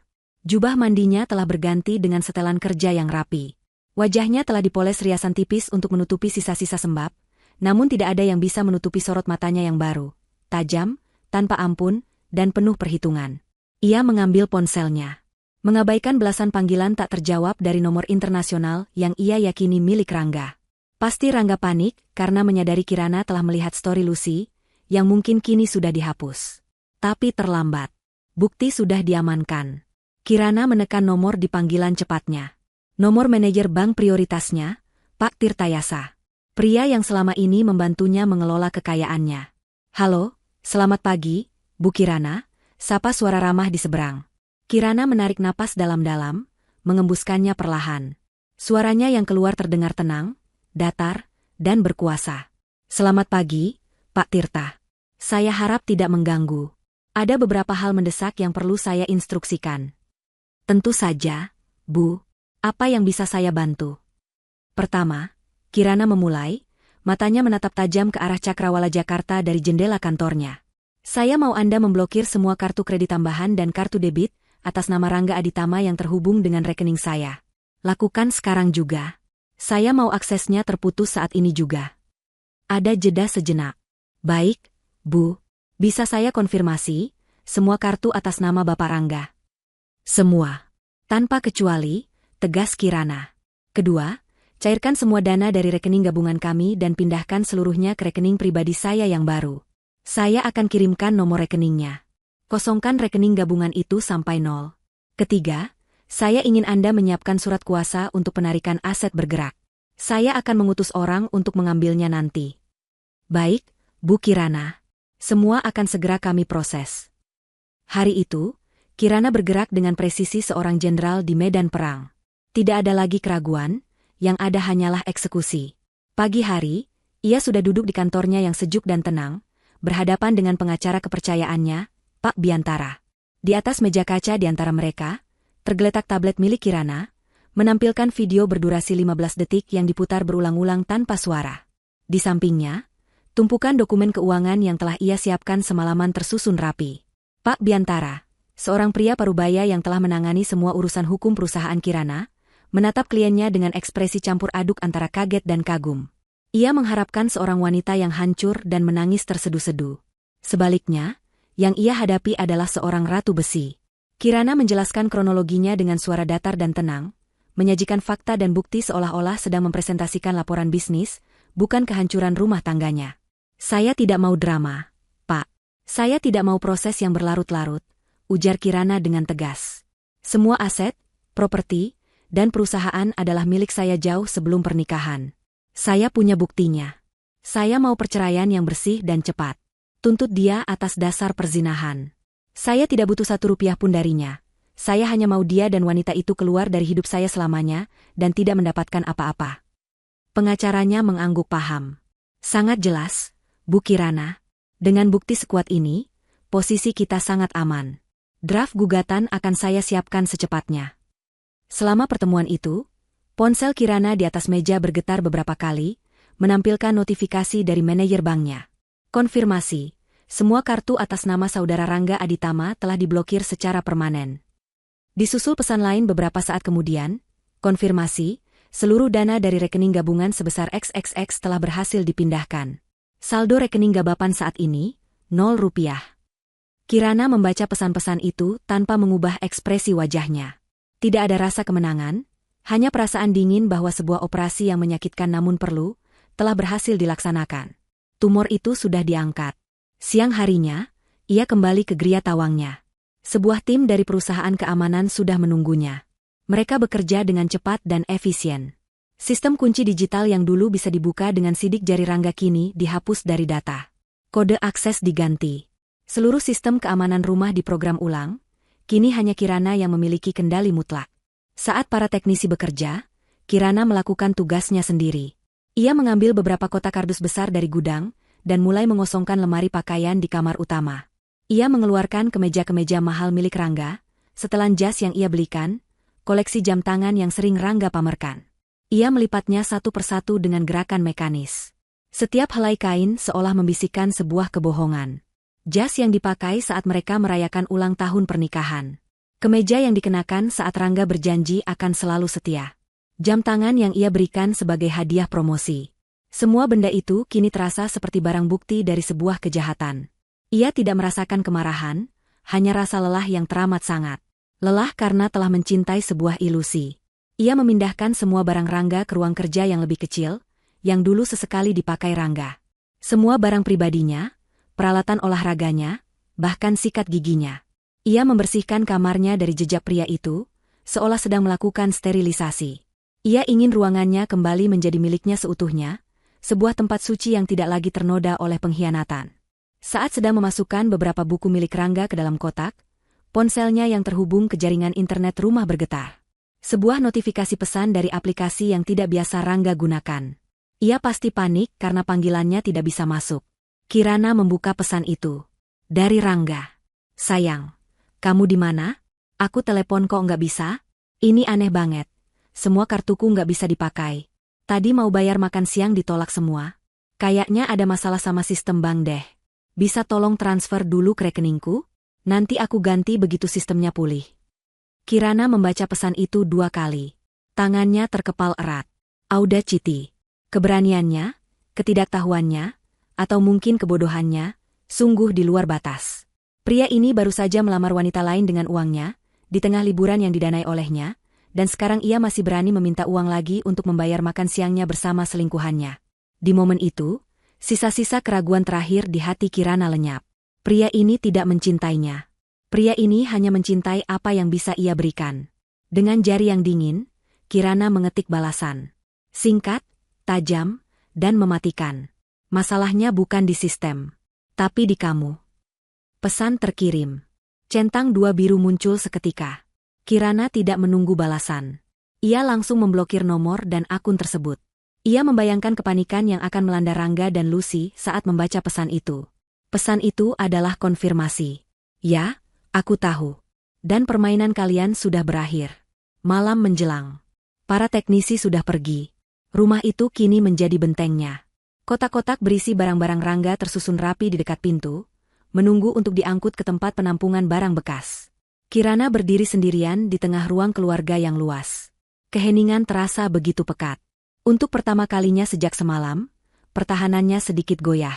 Jubah mandinya telah berganti dengan setelan kerja yang rapi. Wajahnya telah dipoles riasan tipis untuk menutupi sisa-sisa sembab, namun tidak ada yang bisa menutupi sorot matanya yang baru, tajam, tanpa ampun, dan penuh perhitungan. Ia mengambil ponselnya. Mengabaikan belasan panggilan tak terjawab dari nomor internasional yang ia yakini milik Rangga. Pasti Rangga panik karena menyadari Kirana telah melihat story Lucy, yang mungkin kini sudah dihapus. Tapi terlambat. Bukti sudah diamankan. Kirana menekan nomor di panggilan cepatnya. Nomor manajer bank prioritasnya, Pak Tirtayasa. Pria yang selama ini membantunya mengelola kekayaannya. Halo, selamat pagi, Bu Kirana. Sapa suara ramah di seberang. Kirana menarik napas dalam-dalam, mengembuskannya perlahan. Suaranya yang keluar terdengar tenang, datar, dan berkuasa. Selamat pagi, Pak Tirta. Saya harap tidak mengganggu. Ada beberapa hal mendesak yang perlu saya instruksikan. Tentu saja, Bu. Apa yang bisa saya bantu? Pertama, Kirana memulai, matanya menatap tajam ke arah Cakrawala Jakarta dari jendela kantornya. Saya mau Anda memblokir semua kartu kredit tambahan dan kartu debit atas nama Rangga Aditama yang terhubung dengan rekening saya. Lakukan sekarang juga. Saya mau aksesnya terputus saat ini juga. Ada jeda sejenak. Baik, Bu. Bisa saya konfirmasi, semua kartu atas nama Bapak Rangga? Semua. Tanpa kecuali, tegas Kirana. Kedua, cairkan semua dana dari rekening gabungan kami dan pindahkan seluruhnya ke rekening pribadi saya yang baru. Saya akan kirimkan nomor rekeningnya. Kosongkan rekening gabungan itu sampai 0. Ketiga, saya ingin Anda menyiapkan surat kuasa untuk penarikan aset bergerak. Saya akan mengutus orang untuk mengambilnya nanti. Baik, Bu Kirana. Semua akan segera kami proses. Hari itu, Kirana bergerak dengan presisi seorang jenderal di medan perang. Tidak ada lagi keraguan, yang ada hanyalah eksekusi. Pagi hari, ia sudah duduk di kantornya yang sejuk dan tenang, berhadapan dengan pengacara kepercayaannya, Pak Biantara. Di atas meja kaca di antara mereka, tergeletak tablet milik Kirana, menampilkan video berdurasi 15 detik yang diputar berulang-ulang tanpa suara. Di sampingnya, tumpukan dokumen keuangan yang telah ia siapkan semalaman tersusun rapi. Pak Biantara, seorang pria parubaya yang telah menangani semua urusan hukum perusahaan Kirana, menatap kliennya dengan ekspresi campur aduk antara kaget dan kagum. Ia mengharapkan seorang wanita yang hancur dan menangis terseduh-seduh. Sebaliknya, yang ia hadapi adalah seorang ratu besi. Kirana menjelaskan kronologinya dengan suara datar dan tenang, menyajikan fakta dan bukti seolah-olah sedang mempresentasikan laporan bisnis, bukan kehancuran rumah tangganya. Saya tidak mau drama, Pak. Saya tidak mau proses yang berlarut-larut, ujar Kirana dengan tegas. Semua aset, properti, dan perusahaan adalah milik saya jauh sebelum pernikahan. Saya punya buktinya. Saya mau perceraian yang bersih dan cepat. Tuntut dia atas dasar perzinahan. Saya tidak butuh 1 rupiah pun darinya. Saya hanya mau dia dan wanita itu keluar dari hidup saya selamanya dan tidak mendapatkan apa-apa. Pengacaranya mengangguk paham. Sangat jelas, Bu Kirana. Dengan bukti sekuat ini, posisi kita sangat aman. Draft gugatan akan saya siapkan secepatnya. Selama pertemuan itu, ponsel Kirana di atas meja bergetar beberapa kali, menampilkan notifikasi dari manajer banknya. Konfirmasi, semua kartu atas nama saudara Rangga Aditama telah diblokir secara permanen. Disusul pesan lain beberapa saat kemudian, konfirmasi, seluruh dana dari rekening gabungan sebesar XXX telah berhasil dipindahkan. Saldo rekening Gabapan saat ini, 0 rupiah. Kirana membaca pesan-pesan itu tanpa mengubah ekspresi wajahnya. Tidak ada rasa kemenangan, hanya perasaan dingin bahwa sebuah operasi yang menyakitkan namun perlu, telah berhasil dilaksanakan. Tumor itu sudah diangkat. Siang harinya, ia kembali ke Gria Tawangnya. Sebuah tim dari perusahaan keamanan sudah menunggunya. Mereka bekerja dengan cepat dan efisien. Sistem kunci digital yang dulu bisa dibuka dengan sidik jari Rangga kini dihapus dari data. Kode akses diganti. Seluruh sistem keamanan rumah diprogram ulang, kini hanya Kirana yang memiliki kendali mutlak. Saat para teknisi bekerja, Kirana melakukan tugasnya sendiri. Ia mengambil beberapa kotak kardus besar dari gudang, dan mulai mengosongkan lemari pakaian di kamar utama. Ia mengeluarkan kemeja-kemeja mahal milik Rangga, setelan jas yang ia belikan, koleksi jam tangan yang sering Rangga pamerkan. Ia melipatnya satu persatu dengan gerakan mekanis. Setiap helai kain seolah membisikkan sebuah kebohongan. Jas yang dipakai saat mereka merayakan ulang tahun pernikahan. Kemeja yang dikenakan saat Rangga berjanji akan selalu setia. Jam tangan yang ia berikan sebagai hadiah promosi. Semua benda itu kini terasa seperti barang bukti dari sebuah kejahatan. Ia tidak merasakan kemarahan, hanya rasa lelah yang teramat sangat. Lelah karena telah mencintai sebuah ilusi. Ia memindahkan semua barang Rangga ke ruang kerja yang lebih kecil, yang dulu sesekali dipakai Rangga. Semua barang pribadinya, peralatan olahraganya, bahkan sikat giginya. Ia membersihkan kamarnya dari jejak pria itu, seolah sedang melakukan sterilisasi. Ia ingin ruangannya kembali menjadi miliknya seutuhnya, sebuah tempat suci yang tidak lagi ternoda oleh pengkhianatan. Saat sedang memasukkan beberapa buku milik Rangga ke dalam kotak, ponselnya yang terhubung ke jaringan internet rumah bergetar. Sebuah notifikasi pesan dari aplikasi yang tidak biasa Rangga gunakan. Ia pasti panik karena panggilannya tidak bisa masuk. Kirana membuka pesan itu. Dari Rangga. Sayang, kamu di mana? Aku telepon kok nggak bisa? Ini aneh banget. Semua kartuku nggak bisa dipakai. Tadi mau bayar makan siang ditolak semua. Kayaknya ada masalah sama sistem bank deh. Bisa tolong transfer dulu ke rekeningku? Nanti aku ganti begitu sistemnya pulih. Kirana membaca pesan itu 2 kali. Tangannya terkepal erat. Audacity. Keberaniannya, ketidaktahuannya, atau mungkin kebodohannya, sungguh di luar batas. Pria ini baru saja melamar wanita lain dengan uangnya, di tengah liburan yang didanai olehnya, dan sekarang ia masih berani meminta uang lagi untuk membayar makan siangnya bersama selingkuhannya. Di momen itu, sisa-sisa keraguan terakhir di hati Kirana lenyap. Pria ini tidak mencintainya. Pria ini hanya mencintai apa yang bisa ia berikan. Dengan jari yang dingin, Kirana mengetik balasan. Singkat, tajam, dan mematikan. Masalahnya bukan di sistem, tapi di kamu. Pesan terkirim. Centang 2 biru muncul seketika. Kirana tidak menunggu balasan. Ia langsung memblokir nomor dan akun tersebut. Ia membayangkan kepanikan yang akan melanda Rangga dan Lucy saat membaca pesan itu. Pesan itu adalah konfirmasi. Ya, aku tahu. Dan permainan kalian sudah berakhir. Malam menjelang. Para teknisi sudah pergi. Rumah itu kini menjadi bentengnya. Kotak-kotak berisi barang-barang Rangga tersusun rapi di dekat pintu, menunggu untuk diangkut ke tempat penampungan barang bekas. Kirana berdiri sendirian di tengah ruang keluarga yang luas. Keheningan terasa begitu pekat. Untuk pertama kalinya sejak semalam, pertahanannya sedikit goyah.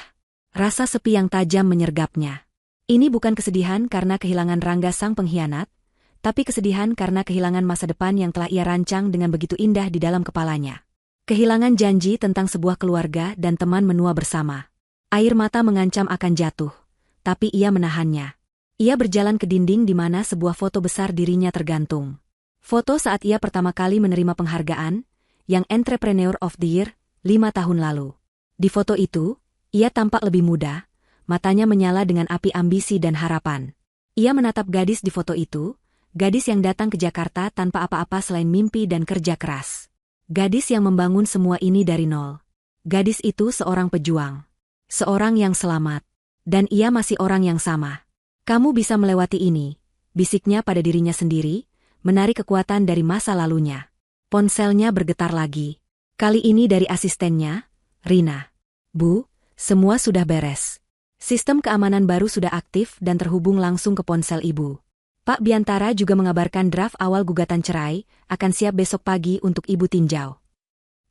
Rasa sepi yang tajam menyergapnya. Ini bukan kesedihan karena kehilangan Rangga sang pengkhianat, tapi kesedihan karena kehilangan masa depan yang telah ia rancang dengan begitu indah di dalam kepalanya. Kehilangan janji tentang sebuah keluarga dan teman menua bersama. Air mata mengancam akan jatuh, tapi ia menahannya. Ia berjalan ke dinding di mana sebuah foto besar dirinya tergantung. Foto saat ia pertama kali menerima penghargaan, yang Entrepreneur of the Year, 5 tahun lalu. Di foto itu, ia tampak lebih muda, matanya menyala dengan api ambisi dan harapan. Ia menatap gadis di foto itu, gadis yang datang ke Jakarta tanpa apa-apa selain mimpi dan kerja keras. Gadis yang membangun semua ini dari nol. Gadis itu seorang pejuang. Seorang yang selamat. Dan ia masih orang yang sama. Kamu bisa melewati ini, bisiknya pada dirinya sendiri, menarik kekuatan dari masa lalunya. Ponselnya bergetar lagi. Kali ini dari asistennya, Rina. Bu, semua sudah beres. Sistem keamanan baru sudah aktif dan terhubung langsung ke ponsel ibu. Pak Biantara juga mengabarkan draft awal gugatan cerai akan siap besok pagi untuk ibu tinjau.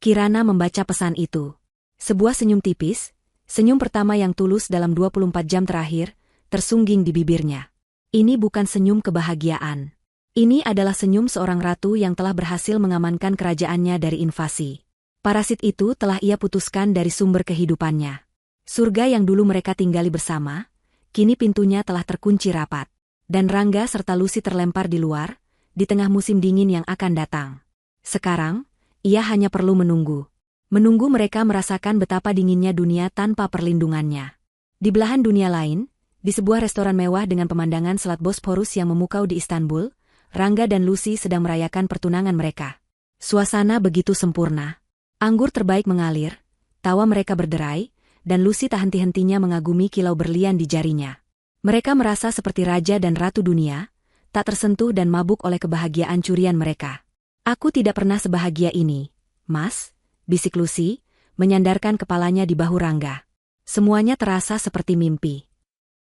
Kirana membaca pesan itu. Sebuah senyum tipis, senyum pertama yang tulus dalam 24 jam terakhir, tersungging di bibirnya. Ini bukan senyum kebahagiaan. Ini adalah senyum seorang ratu yang telah berhasil mengamankan kerajaannya dari invasi. Parasit itu telah ia putuskan dari sumber kehidupannya. Surga yang dulu mereka tinggali bersama, kini pintunya telah terkunci rapat. Dan Rangga serta Lucy terlempar di luar, di tengah musim dingin yang akan datang. Sekarang, ia hanya perlu menunggu. Menunggu mereka merasakan betapa dinginnya dunia tanpa perlindungannya. Di belahan dunia lain, di sebuah restoran mewah dengan pemandangan Selat Bosporus yang memukau di Istanbul, Rangga dan Lucy sedang merayakan pertunangan mereka. Suasana begitu sempurna. Anggur terbaik mengalir, tawa mereka berderai, dan Lucy tak henti-hentinya mengagumi kilau berlian di jarinya. Mereka merasa seperti raja dan ratu dunia, tak tersentuh dan mabuk oleh kebahagiaan curian mereka. Aku tidak pernah sebahagia ini, Mas, bisik Lucy, menyandarkan kepalanya di bahu Rangga. Semuanya terasa seperti mimpi.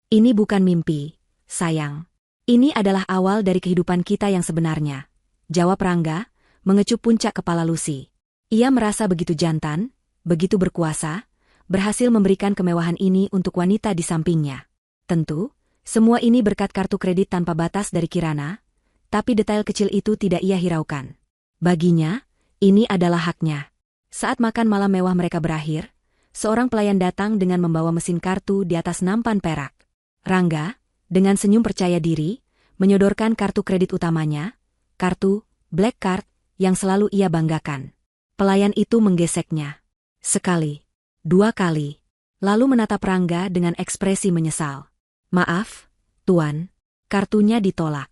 Ini bukan mimpi, sayang. Ini adalah awal dari kehidupan kita yang sebenarnya, jawab Rangga, mengecup puncak kepala Lucy. Ia merasa begitu jantan, begitu berkuasa, berhasil memberikan kemewahan ini untuk wanita di sampingnya. Tentu, semua ini berkat kartu kredit tanpa batas dari Kirana, tapi detail kecil itu tidak ia hiraukan. Baginya, ini adalah haknya. Saat makan malam mewah mereka berakhir, seorang pelayan datang dengan membawa mesin kartu di atas nampan perak. Rangga, dengan senyum percaya diri, menyodorkan kartu kredit utamanya, kartu Black Card, yang selalu ia banggakan. Pelayan itu menggeseknya. Sekali, 2 kali, lalu menatap Rangga dengan ekspresi menyesal. Maaf, Tuan, kartunya ditolak.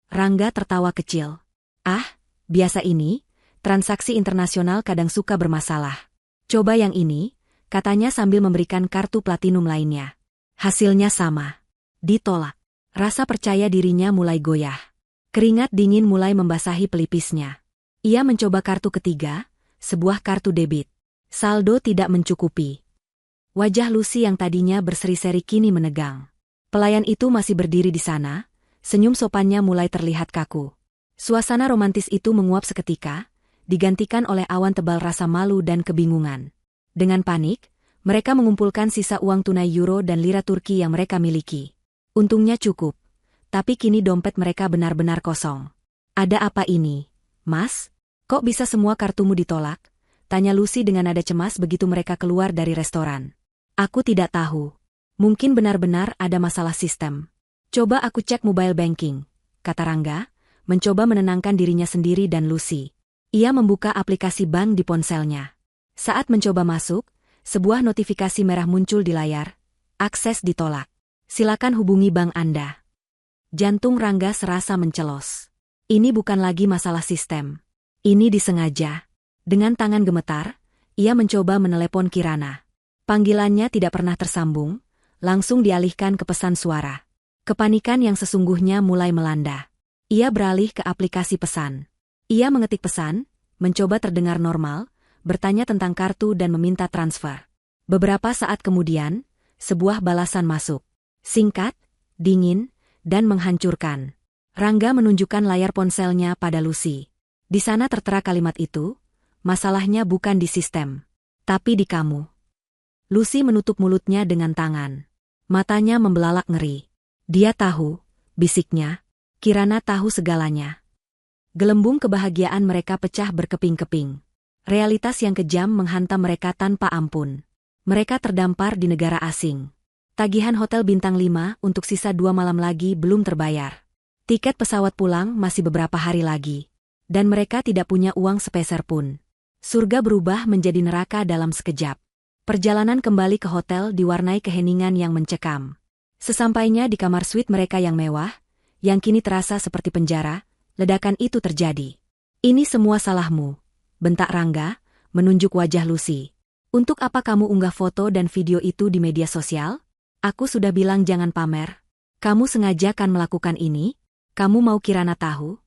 Rangga tertawa kecil. Ah, biasa ini, transaksi internasional kadang suka bermasalah. Coba yang ini, katanya sambil memberikan kartu platinum lainnya. Hasilnya sama. Ditolak. Rasa percaya dirinya mulai goyah. Keringat dingin mulai membasahi pelipisnya. Ia mencoba kartu ketiga, sebuah kartu debit. Saldo tidak mencukupi. Wajah Lucy yang tadinya berseri-seri kini menegang. Pelayan itu masih berdiri di sana, senyum sopannya mulai terlihat kaku. Suasana romantis itu menguap seketika, digantikan oleh awan tebal rasa malu dan kebingungan. Dengan panik, mereka mengumpulkan sisa uang tunai euro dan lira Turki yang mereka miliki. Untungnya cukup, tapi kini dompet mereka benar-benar kosong. Ada apa ini, Mas? Kok bisa semua kartumu ditolak? Tanya Lucy dengan nada cemas begitu mereka keluar dari restoran. Aku tidak tahu. Mungkin benar-benar ada masalah sistem. Coba aku cek mobile banking, kata Rangga, mencoba menenangkan dirinya sendiri dan Lucy. Ia membuka aplikasi bank di ponselnya. Saat mencoba masuk, sebuah notifikasi merah muncul di layar. Akses ditolak. Silakan hubungi bank Anda. Jantung Rangga serasa mencelos. Ini bukan lagi masalah sistem. Ini disengaja. Dengan tangan gemetar, ia mencoba menelepon Kirana. Panggilannya tidak pernah tersambung, langsung dialihkan ke pesan suara. Kepanikan yang sesungguhnya mulai melanda. Ia beralih ke aplikasi pesan. Ia mengetik pesan, mencoba terdengar normal, bertanya tentang kartu dan meminta transfer. Beberapa saat kemudian, sebuah balasan masuk. Singkat, dingin, dan menghancurkan. Rangga menunjukkan layar ponselnya pada Lucy. Di sana tertera kalimat itu, masalahnya bukan di sistem, tapi di kamu. Lucy menutup mulutnya dengan tangan. Matanya membelalak ngeri. Dia tahu, bisiknya. Kirana tahu segalanya. Gelembung kebahagiaan mereka pecah berkeping-keping. Realitas yang kejam menghantam mereka tanpa ampun. Mereka terdampar di negara asing. Tagihan hotel bintang 5 untuk sisa 2 malam lagi belum terbayar. Tiket pesawat pulang masih beberapa hari lagi. Dan mereka tidak punya uang sepeser pun. Surga berubah menjadi neraka dalam sekejap. Perjalanan kembali ke hotel diwarnai keheningan yang mencekam. Sesampainya di kamar suite mereka yang mewah, yang kini terasa seperti penjara, ledakan itu terjadi. Ini semua salahmu, bentak Rangga, menunjuk wajah Lucy. Untuk apa kamu unggah foto dan video itu di media sosial? Aku sudah bilang jangan pamer. Kamu sengaja kan melakukan ini? Kamu mau Kirana tahu?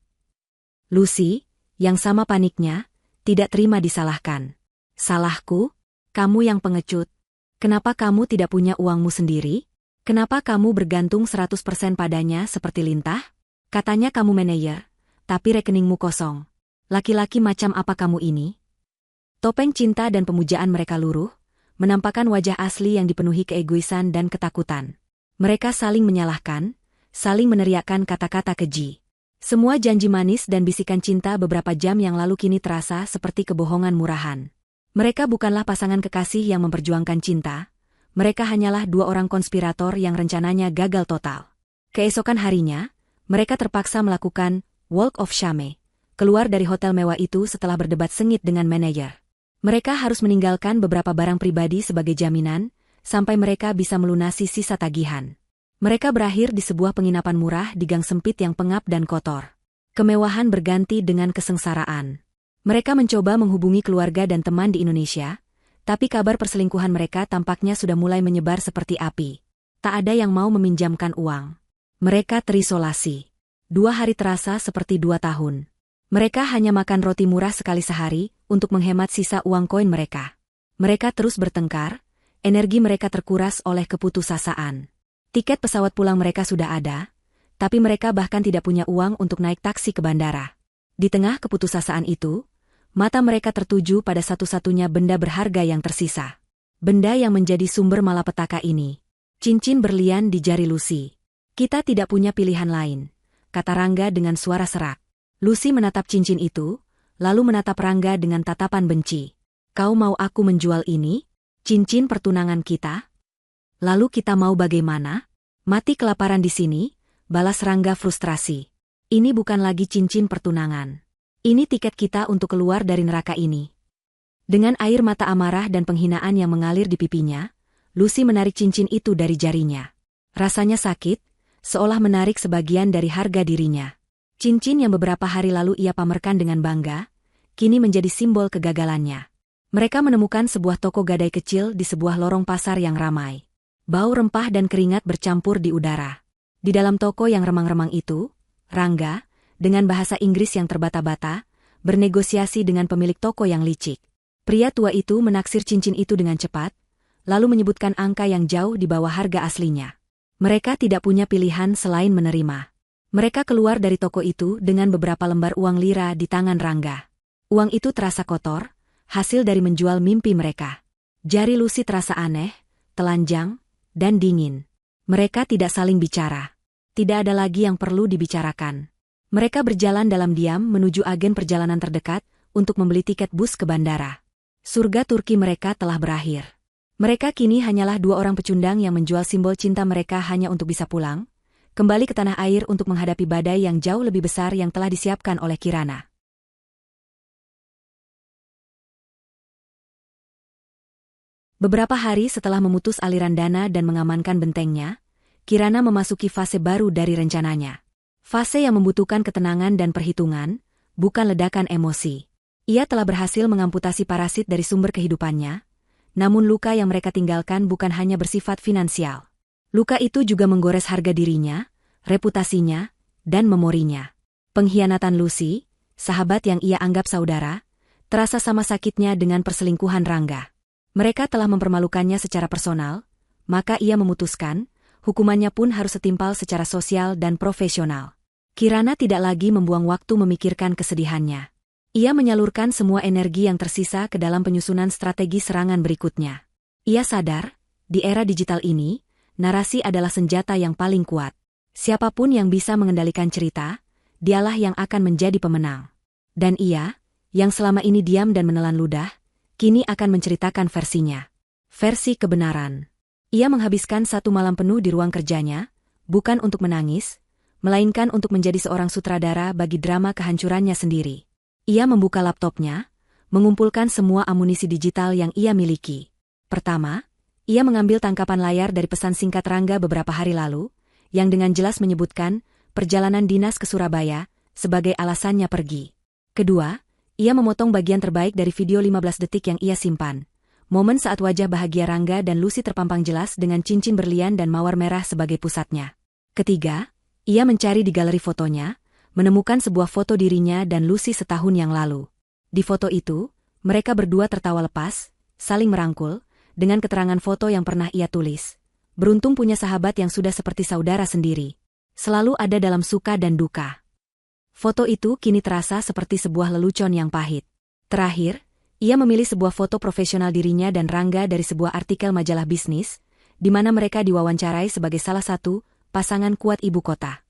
Lucy, yang sama paniknya, tidak terima disalahkan. Salahku? Kamu yang pengecut. Kenapa kamu tidak punya uangmu sendiri? Kenapa kamu bergantung 100% padanya seperti Lintah? Katanya kamu manajer, tapi rekeningmu kosong. Laki-laki macam apa kamu ini? Topeng cinta dan pemujaan mereka luruh, menampakkan wajah asli yang dipenuhi keegoisan dan ketakutan. Mereka saling menyalahkan, saling meneriakkan kata-kata keji. Semua janji manis dan bisikan cinta beberapa jam yang lalu kini terasa seperti kebohongan murahan. Mereka bukanlah pasangan kekasih yang memperjuangkan cinta, mereka hanyalah 2 orang konspirator yang rencananya gagal total. Keesokan harinya, mereka terpaksa melakukan walk of shame, keluar dari hotel mewah itu setelah berdebat sengit dengan manajer. Mereka harus meninggalkan beberapa barang pribadi sebagai jaminan, sampai mereka bisa melunasi sisa tagihan. Mereka berakhir di sebuah penginapan murah di gang sempit yang pengap dan kotor. Kemewahan berganti dengan kesengsaraan. Mereka mencoba menghubungi keluarga dan teman di Indonesia, tapi kabar perselingkuhan mereka tampaknya sudah mulai menyebar seperti api. Tak ada yang mau meminjamkan uang. Mereka terisolasi. 2 hari terasa seperti 2 tahun. Mereka hanya makan roti murah sekali sehari untuk menghemat sisa uang koin mereka. Mereka terus bertengkar, energi mereka terkuras oleh keputusasaan. Tiket pesawat pulang mereka sudah ada, tapi mereka bahkan tidak punya uang untuk naik taksi ke bandara. Di tengah keputusasaan itu, mata mereka tertuju pada satu-satunya benda berharga yang tersisa. Benda yang menjadi sumber malapetaka ini. Cincin berlian di jari Lucy. Kita tidak punya pilihan lain, kata Rangga dengan suara serak. Lucy menatap cincin itu, lalu menatap Rangga dengan tatapan benci. Kau mau aku menjual ini? Cincin pertunangan kita? Lalu kita mau bagaimana? Mati kelaparan di sini, balas Rangga frustrasi. Ini bukan lagi cincin pertunangan. Ini tiket kita untuk keluar dari neraka ini. Dengan air mata amarah dan penghinaan yang mengalir di pipinya, Lucy menarik cincin itu dari jarinya. Rasanya sakit, seolah menarik sebagian dari harga dirinya. Cincin yang beberapa hari lalu ia pamerkan dengan bangga, kini menjadi simbol kegagalannya. Mereka menemukan sebuah toko gadai kecil di sebuah lorong pasar yang ramai. Bau rempah dan keringat bercampur di udara. Di dalam toko yang remang-remang itu, Rangga, dengan bahasa Inggris yang terbata-bata, bernegosiasi dengan pemilik toko yang licik. Pria tua itu menaksir cincin itu dengan cepat, lalu menyebutkan angka yang jauh di bawah harga aslinya. Mereka tidak punya pilihan selain menerima. Mereka keluar dari toko itu dengan beberapa lembar uang lira di tangan Rangga. Uang itu terasa kotor, hasil dari menjual mimpi mereka. Jari Lucy terasa aneh, telanjang, dan dingin. Mereka tidak saling bicara. Tidak ada lagi yang perlu dibicarakan. Mereka berjalan dalam diam menuju agen perjalanan terdekat untuk membeli tiket bus ke bandara. Surga Turki mereka telah berakhir. Mereka kini hanyalah 2 orang pecundang yang menjual simbol cinta mereka hanya untuk bisa pulang, kembali ke tanah air untuk menghadapi badai yang jauh lebih besar yang telah disiapkan oleh Kirana. Beberapa hari setelah memutus aliran dana dan mengamankan bentengnya, Kirana memasuki fase baru dari rencananya. Fase yang membutuhkan ketenangan dan perhitungan, bukan ledakan emosi. Ia telah berhasil mengamputasi parasit dari sumber kehidupannya, namun luka yang mereka tinggalkan bukan hanya bersifat finansial. Luka itu juga menggores harga dirinya, reputasinya, dan memorinya. Pengkhianatan Lucy, sahabat yang ia anggap saudara, terasa sama sakitnya dengan perselingkuhan Rangga. Mereka telah mempermalukannya secara personal, maka ia memutuskan, hukumannya pun harus setimpal secara sosial dan profesional. Kirana tidak lagi membuang waktu memikirkan kesedihannya. Ia menyalurkan semua energi yang tersisa ke dalam penyusunan strategi serangan berikutnya. Ia sadar, di era digital ini, narasi adalah senjata yang paling kuat. Siapapun yang bisa mengendalikan cerita, dialah yang akan menjadi pemenang. Dan ia, yang selama ini diam dan menelan ludah, kini akan menceritakan versinya. Versi kebenaran. Ia menghabiskan 1 malam penuh di ruang kerjanya, bukan untuk menangis, melainkan untuk menjadi seorang sutradara bagi drama kehancurannya sendiri. Ia membuka laptopnya, mengumpulkan semua amunisi digital yang ia miliki. Pertama, ia mengambil tangkapan layar dari pesan singkat Rangga beberapa hari lalu, yang dengan jelas menyebutkan perjalanan dinas ke Surabaya sebagai alasannya pergi. Kedua, ia memotong bagian terbaik dari video 15 detik yang ia simpan. Momen saat wajah bahagia Rangga dan Lucy terpampang jelas dengan cincin berlian dan mawar merah sebagai pusatnya. Ketiga, ia mencari di galeri fotonya, menemukan sebuah foto dirinya dan Lucy setahun yang lalu. Di foto itu, mereka berdua tertawa lepas, saling merangkul, dengan keterangan foto yang pernah ia tulis. Beruntung punya sahabat yang sudah seperti saudara sendiri. Selalu ada dalam suka dan duka. Foto itu kini terasa seperti sebuah lelucon yang pahit. Terakhir, ia memilih sebuah foto profesional dirinya dan Rangga dari sebuah artikel majalah bisnis, di mana mereka diwawancarai sebagai salah satu pasangan kuat ibu kota.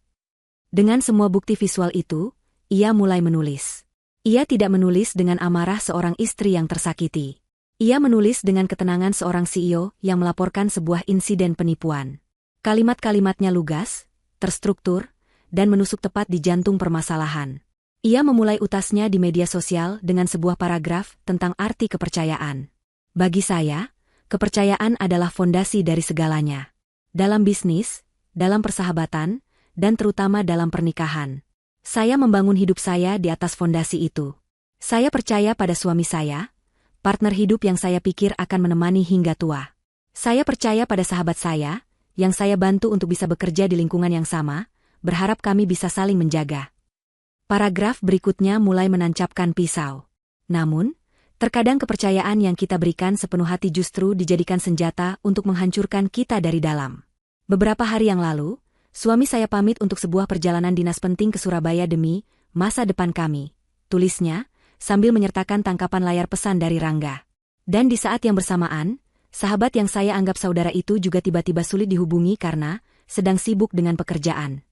Dengan semua bukti visual itu, ia mulai menulis. Ia tidak menulis dengan amarah seorang istri yang tersakiti. Ia menulis dengan ketenangan seorang CEO yang melaporkan sebuah insiden penipuan. Kalimat-kalimatnya lugas, terstruktur, dan menusuk tepat di jantung permasalahan. Ia memulai utasnya di media sosial dengan sebuah paragraf tentang arti kepercayaan. Bagi saya, kepercayaan adalah fondasi dari segalanya. Dalam bisnis, dalam persahabatan, dan terutama dalam pernikahan. Saya membangun hidup saya di atas fondasi itu. Saya percaya pada suami saya, partner hidup yang saya pikir akan menemani hingga tua. Saya percaya pada sahabat saya, yang saya bantu untuk bisa bekerja di lingkungan yang sama, berharap kami bisa saling menjaga. Paragraf berikutnya mulai menancapkan pisau. Namun, terkadang kepercayaan yang kita berikan sepenuh hati justru dijadikan senjata untuk menghancurkan kita dari dalam. Beberapa hari yang lalu, suami saya pamit untuk sebuah perjalanan dinas penting ke Surabaya demi masa depan kami, tulisnya, sambil menyertakan tangkapan layar pesan dari Rangga. Dan di saat yang bersamaan, sahabat yang saya anggap saudara itu juga tiba-tiba sulit dihubungi karena sedang sibuk dengan pekerjaan.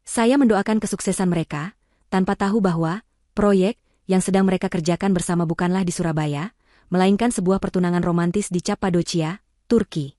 Saya mendoakan kesuksesan mereka, tanpa tahu bahwa proyek yang sedang mereka kerjakan bersama bukanlah di Surabaya, melainkan sebuah pertunangan romantis di Cappadocia, Turki.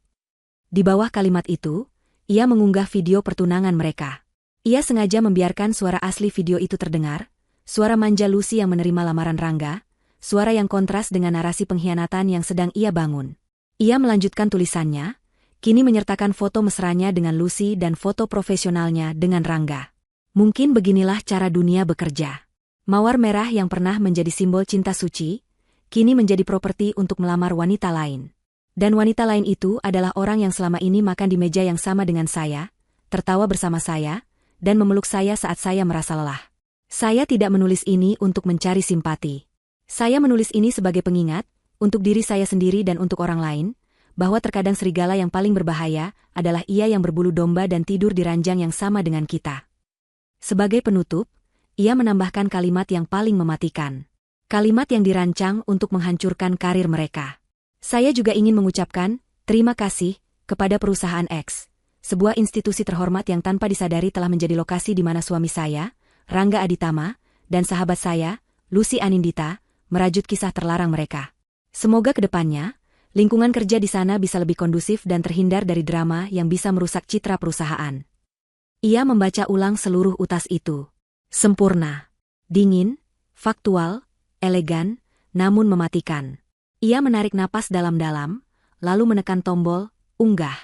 Di bawah kalimat itu, ia mengunggah video pertunangan mereka. Ia sengaja membiarkan suara asli video itu terdengar, suara manja Lucy yang menerima lamaran Rangga, suara yang kontras dengan narasi pengkhianatan yang sedang ia bangun. Ia melanjutkan tulisannya, kini menyertakan foto mesranya dengan Lucy dan foto profesionalnya dengan Rangga. Mungkin beginilah cara dunia bekerja. Mawar merah yang pernah menjadi simbol cinta suci, kini menjadi properti untuk melamar wanita lain. Dan wanita lain itu adalah orang yang selama ini makan di meja yang sama dengan saya, tertawa bersama saya, dan memeluk saya saat saya merasa lelah. Saya tidak menulis ini untuk mencari simpati. Saya menulis ini sebagai pengingat, untuk diri saya sendiri dan untuk orang lain, bahwa terkadang serigala yang paling berbahaya adalah ia yang berbulu domba dan tidur di ranjang yang sama dengan kita. Sebagai penutup, ia menambahkan kalimat yang paling mematikan. Kalimat yang dirancang untuk menghancurkan karir mereka. Saya juga ingin mengucapkan terima kasih kepada perusahaan X, sebuah institusi terhormat yang tanpa disadari telah menjadi lokasi di mana suami saya, Rangga Aditama, dan sahabat saya, Lucy Anindita, merajut kisah terlarang mereka. Semoga ke depannya, lingkungan kerja di sana bisa lebih kondusif dan terhindar dari drama yang bisa merusak citra perusahaan. Ia membaca ulang seluruh utas itu. Sempurna, dingin, faktual, elegan, namun mematikan. Ia menarik napas dalam-dalam, lalu menekan tombol unggah.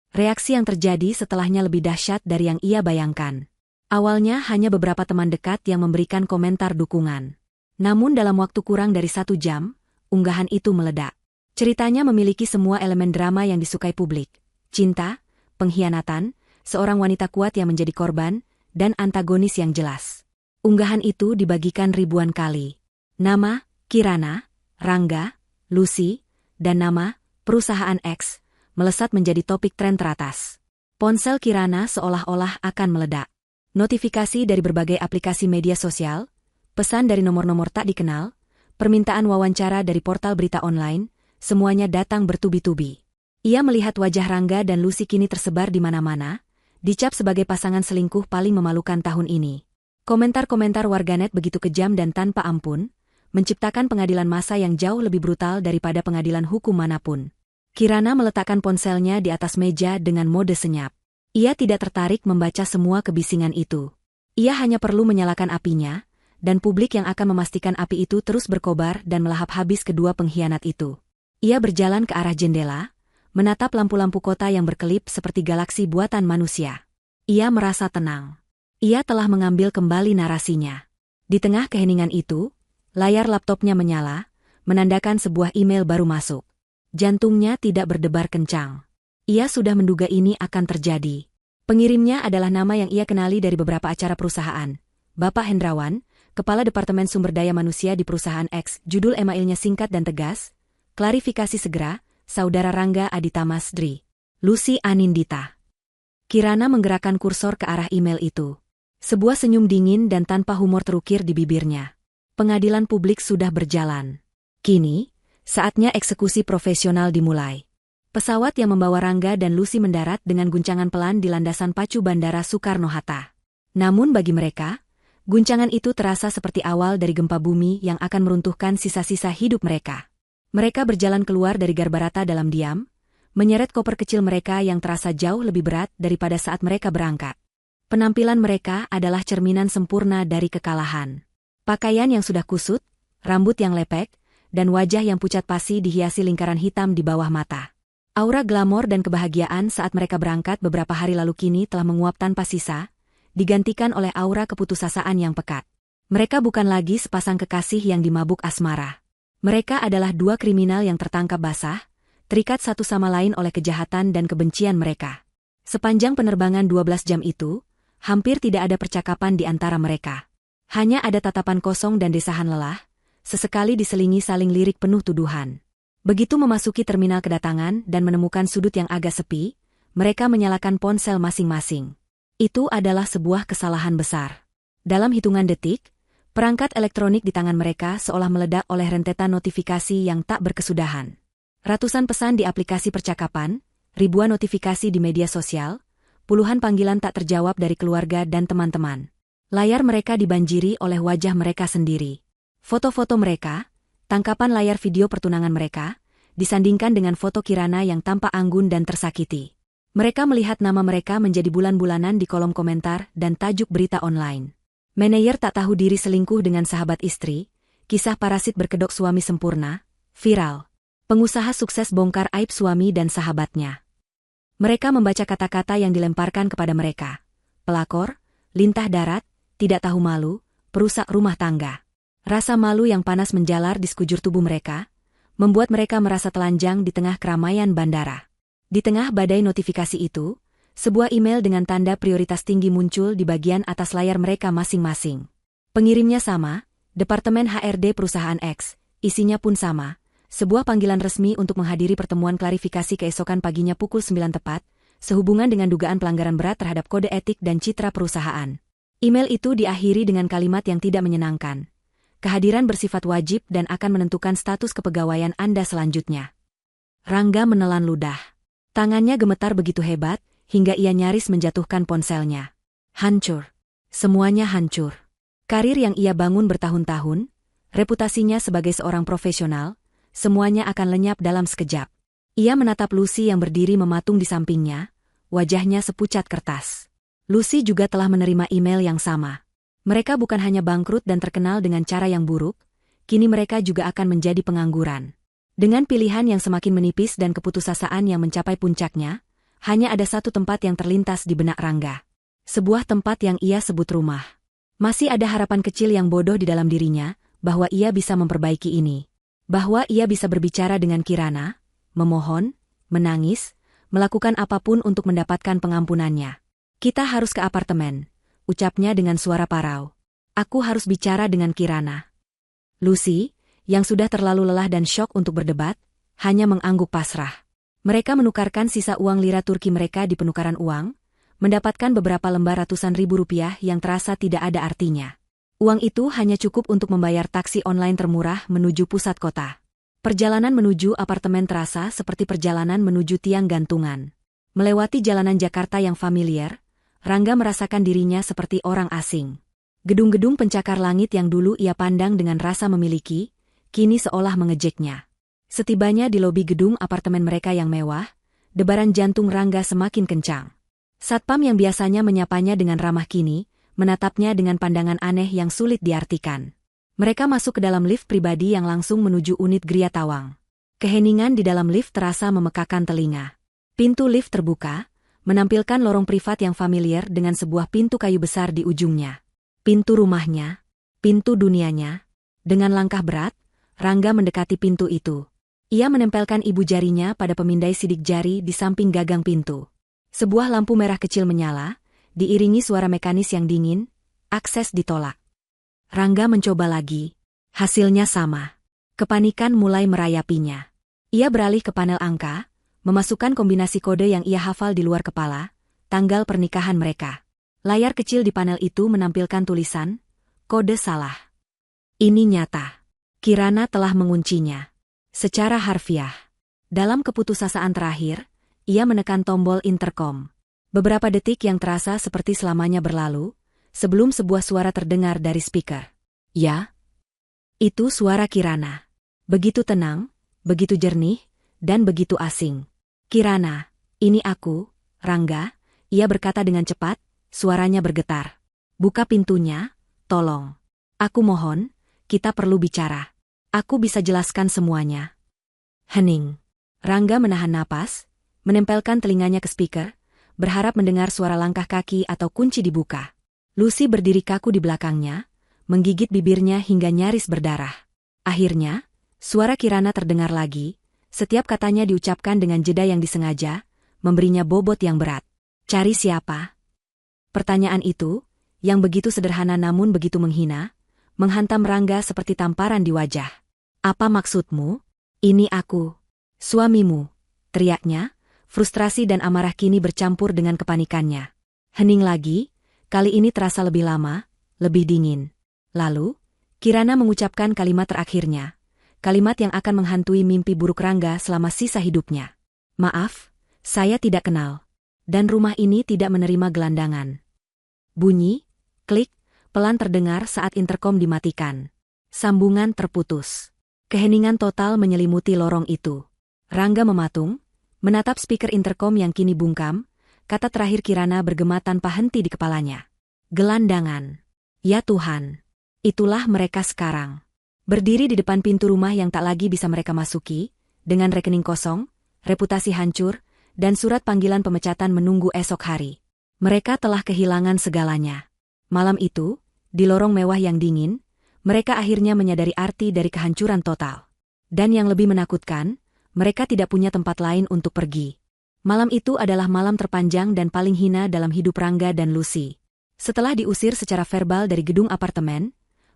Reaksi yang terjadi setelahnya lebih dahsyat dari yang ia bayangkan. Awalnya hanya beberapa teman dekat yang memberikan komentar dukungan. Namun dalam waktu kurang dari 1 jam, unggahan itu meledak. Ceritanya memiliki semua elemen drama yang disukai publik. Cinta, pengkhianatan, seorang wanita kuat yang menjadi korban, dan antagonis yang jelas. Unggahan itu dibagikan ribuan kali. Nama, Kirana, Rangga, Lucy, dan nama, perusahaan X, melesat menjadi topik tren teratas. Ponsel Kirana seolah-olah akan meledak. notifikasi dari berbagai aplikasi media sosial, pesan dari nomor-nomor tak dikenal, permintaan wawancara dari portal berita online, semuanya datang bertubi-tubi. Ia melihat wajah Rangga dan Lucy kini tersebar di mana-mana, dicap sebagai pasangan selingkuh paling memalukan tahun ini. Komentar-komentar warganet begitu kejam dan tanpa ampun, menciptakan pengadilan massa yang jauh lebih brutal daripada pengadilan hukum manapun. Kirana meletakkan ponselnya di atas meja dengan mode senyap. Ia tidak tertarik membaca semua kebisingan itu. Ia hanya perlu menyalakan apinya, dan publik yang akan memastikan api itu terus berkobar dan melahap habis kedua pengkhianat itu. Ia berjalan ke arah jendela, menatap lampu-lampu kota yang berkelip seperti galaksi buatan manusia. Ia merasa tenang. Ia telah mengambil kembali narasinya. Di tengah keheningan itu, layar laptopnya menyala, menandakan sebuah email baru masuk. Jantungnya tidak berdebar kencang. Ia sudah menduga ini akan terjadi. Pengirimnya adalah nama yang ia kenali dari beberapa acara perusahaan. Bapak Hendrawan, Kepala Departemen Sumber Daya Manusia di perusahaan X. Judul emailnya singkat dan tegas. Klarifikasi segera, Saudara Rangga Aditamasdri. Lucy Anindita. Kirana menggerakkan kursor ke arah email itu. Sebuah senyum dingin dan tanpa humor terukir di bibirnya. Pengadilan publik sudah berjalan. Kini, saatnya eksekusi profesional dimulai. Pesawat yang membawa Rangga dan Lucy mendarat dengan guncangan pelan di landasan pacu Bandara Soekarno-Hatta. Namun bagi mereka, guncangan itu terasa seperti awal dari gempa bumi yang akan meruntuhkan sisa-sisa hidup mereka. Mereka berjalan keluar dari Garbarata dalam diam, menyeret koper kecil mereka yang terasa jauh lebih berat daripada saat mereka berangkat. Penampilan mereka adalah cerminan sempurna dari kekalahan. Pakaian yang sudah kusut, rambut yang lepek, dan wajah yang pucat pasi dihiasi lingkaran hitam di bawah mata. Aura glamor dan kebahagiaan saat mereka berangkat beberapa hari lalu kini telah menguap tanpa sisa, digantikan oleh aura keputusasaan yang pekat. Mereka bukan lagi sepasang kekasih yang dimabuk asmara. Mereka adalah dua kriminal yang tertangkap basah, terikat satu sama lain oleh kejahatan dan kebencian mereka. Sepanjang penerbangan 12 jam itu, hampir tidak ada percakapan di antara mereka. Hanya ada tatapan kosong dan desahan lelah, sesekali diselingi saling lirik penuh tuduhan. Begitu memasuki terminal kedatangan dan menemukan sudut yang agak sepi, mereka menyalakan ponsel masing-masing. Itu adalah sebuah kesalahan besar. Dalam hitungan detik, perangkat elektronik di tangan mereka seolah meledak oleh rentetan notifikasi yang tak berkesudahan. Ratusan pesan di aplikasi percakapan, ribuan notifikasi di media sosial, puluhan panggilan tak terjawab dari keluarga dan teman-teman. Layar mereka dibanjiri oleh wajah mereka sendiri. Foto-foto mereka, tangkapan layar video pertunangan mereka, disandingkan dengan foto Kirana yang tampak anggun dan tersakiti. Mereka melihat nama mereka menjadi bulan-bulanan di kolom komentar dan tajuk berita online. Manajer tak tahu diri selingkuh dengan sahabat istri, kisah parasit berkedok suami sempurna, viral. Pengusaha sukses bongkar aib suami dan sahabatnya. Mereka membaca kata-kata yang dilemparkan kepada mereka. Pelakor, lintah darat, tidak tahu malu, perusak rumah tangga. Rasa malu yang panas menjalar di sekujur tubuh mereka, membuat mereka merasa telanjang di tengah keramaian bandara. Di tengah badai notifikasi itu, sebuah email dengan tanda prioritas tinggi muncul di bagian atas layar mereka masing-masing. Pengirimnya sama, Departemen HRD Perusahaan X, isinya pun sama, sebuah panggilan resmi untuk menghadiri pertemuan klarifikasi keesokan paginya pukul 9 tepat, sehubungan dengan dugaan pelanggaran berat terhadap kode etik dan citra perusahaan. Email itu diakhiri dengan kalimat yang tidak menyenangkan. Kehadiran bersifat wajib dan akan menentukan status kepegawaian Anda selanjutnya. Rangga menelan ludah. Tangannya gemetar begitu hebat, hingga ia nyaris menjatuhkan ponselnya. Hancur. Semuanya hancur. Karir yang ia bangun bertahun-tahun, reputasinya sebagai seorang profesional, semuanya akan lenyap dalam sekejap. Ia menatap Lucy yang berdiri mematung di sampingnya, wajahnya sepucat kertas. Lucy juga telah menerima email yang sama. Mereka bukan hanya bangkrut dan terkenal dengan cara yang buruk, kini mereka juga akan menjadi pengangguran. Dengan pilihan yang semakin menipis dan keputusasaan yang mencapai puncaknya, hanya ada satu tempat yang terlintas di benak Rangga. Sebuah tempat yang ia sebut rumah. Masih ada harapan kecil yang bodoh di dalam dirinya, bahwa ia bisa memperbaiki ini. Bahwa ia bisa berbicara dengan Kirana, memohon, menangis, melakukan apapun untuk mendapatkan pengampunannya. Kita harus ke apartemen, ucapnya dengan suara parau. Aku harus bicara dengan Kirana. Lucy, yang sudah terlalu lelah dan syok untuk berdebat, hanya mengangguk pasrah. Mereka menukarkan sisa uang lira Turki mereka di penukaran uang, mendapatkan beberapa lembar ratusan ribu rupiah yang terasa tidak ada artinya. Uang itu hanya cukup untuk membayar taksi online termurah menuju pusat kota. Perjalanan menuju apartemen terasa seperti perjalanan menuju tiang gantungan. Melewati jalanan Jakarta yang familiar, Rangga merasakan dirinya seperti orang asing. Gedung-gedung pencakar langit yang dulu ia pandang dengan rasa memiliki, kini seolah mengejeknya. Setibanya di lobi gedung apartemen mereka yang mewah, debaran jantung Rangga semakin kencang. Satpam yang biasanya menyapanya dengan ramah kini, menatapnya dengan pandangan aneh yang sulit diartikan. Mereka masuk ke dalam lift pribadi yang langsung menuju unit Gria Tawang. Keheningan di dalam lift terasa memekakan telinga. Pintu lift terbuka, menampilkan lorong privat yang familiar dengan sebuah pintu kayu besar di ujungnya. Pintu rumahnya, pintu dunianya. Dengan langkah berat, Rangga mendekati pintu itu. Ia menempelkan ibu jarinya pada pemindai sidik jari di samping gagang pintu. Sebuah lampu merah kecil menyala, diiringi suara mekanis yang dingin, akses ditolak. Rangga mencoba lagi. Hasilnya sama. Kepanikan mulai merayapinya. Ia beralih ke panel angka, memasukkan kombinasi kode yang ia hafal di luar kepala, tanggal pernikahan mereka. Layar kecil di panel itu menampilkan tulisan, kode salah. Ini nyata. Kirana telah menguncinya. Secara harfiah. Dalam keputusasaan terakhir, ia menekan tombol intercom. Beberapa detik yang terasa seperti selamanya berlalu, sebelum sebuah suara terdengar dari speaker. Ya? Itu suara Kirana. Begitu tenang, begitu jernih, dan begitu asing. Kirana, ini aku, Rangga, ia berkata dengan cepat, suaranya bergetar. Buka pintunya, tolong. Aku mohon, kita perlu bicara. Aku bisa jelaskan semuanya. Hening. Rangga menahan napas, menempelkan telinganya ke speaker, berharap mendengar suara langkah kaki atau kunci dibuka. Lucy berdiri kaku di belakangnya, menggigit bibirnya hingga nyaris berdarah. Akhirnya, suara Kirana terdengar lagi, setiap katanya diucapkan dengan jeda yang disengaja, memberinya bobot yang berat. Cari siapa? Pertanyaan itu, yang begitu sederhana namun begitu menghina, menghantam Rangga seperti tamparan di wajah. Apa maksudmu? Ini aku. Suamimu, teriaknya. Frustrasi dan amarah kini bercampur dengan kepanikannya. Hening lagi, kali ini terasa lebih lama, lebih dingin. Lalu, Kirana mengucapkan kalimat terakhirnya. Kalimat yang akan menghantui mimpi buruk Rangga selama sisa hidupnya. Maaf, saya tidak kenal. Dan rumah ini tidak menerima gelandangan. Bunyi, klik, pelan terdengar saat interkom dimatikan. Sambungan terputus. Keheningan total menyelimuti lorong itu. Rangga mematung, menatap speaker interkom yang kini bungkam, kata terakhir Kirana bergema tanpa henti di kepalanya. Gelandangan. Ya Tuhan. Itulah mereka sekarang. Berdiri di depan pintu rumah yang tak lagi bisa mereka masuki, dengan rekening kosong, reputasi hancur, dan surat panggilan pemecatan menunggu esok hari. Mereka telah kehilangan segalanya. Malam itu, di lorong mewah yang dingin, mereka akhirnya menyadari arti dari kehancuran total. Dan yang lebih menakutkan, mereka tidak punya tempat lain untuk pergi. Malam itu adalah malam terpanjang dan paling hina dalam hidup Rangga dan Lucy. Setelah diusir secara verbal dari gedung apartemen,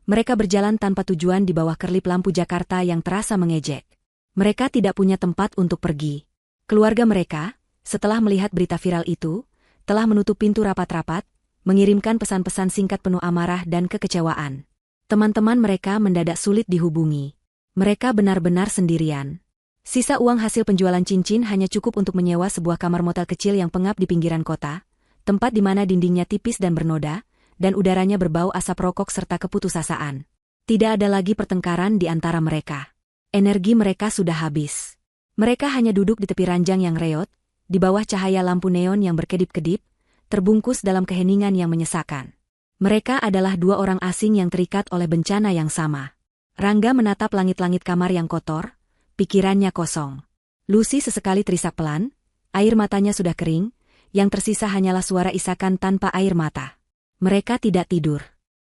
mereka berjalan tanpa tujuan di bawah kerlip lampu Jakarta yang terasa mengejek. Mereka tidak punya tempat untuk pergi. Keluarga mereka, setelah melihat berita viral itu, telah menutup pintu rapat-rapat, mengirimkan pesan-pesan singkat penuh amarah dan kekecewaan. Teman-teman mereka mendadak sulit dihubungi. Mereka benar-benar sendirian. Sisa uang hasil penjualan cincin hanya cukup untuk menyewa sebuah kamar motel kecil yang pengap di pinggiran kota, tempat di mana dindingnya tipis dan bernoda, dan udaranya berbau asap rokok serta keputusasaan. Tidak ada lagi pertengkaran di antara mereka. Energi mereka sudah habis. Mereka hanya duduk di tepi ranjang yang reot, di bawah cahaya lampu neon yang berkedip-kedip, terbungkus dalam keheningan yang menyesakan. Mereka adalah dua orang asing yang terikat oleh bencana yang sama. Rangga menatap langit-langit kamar yang kotor, pikirannya kosong. Lucy sesekali terisak pelan, air matanya sudah kering, yang tersisa hanyalah suara isakan tanpa air mata. Mereka tidak tidur.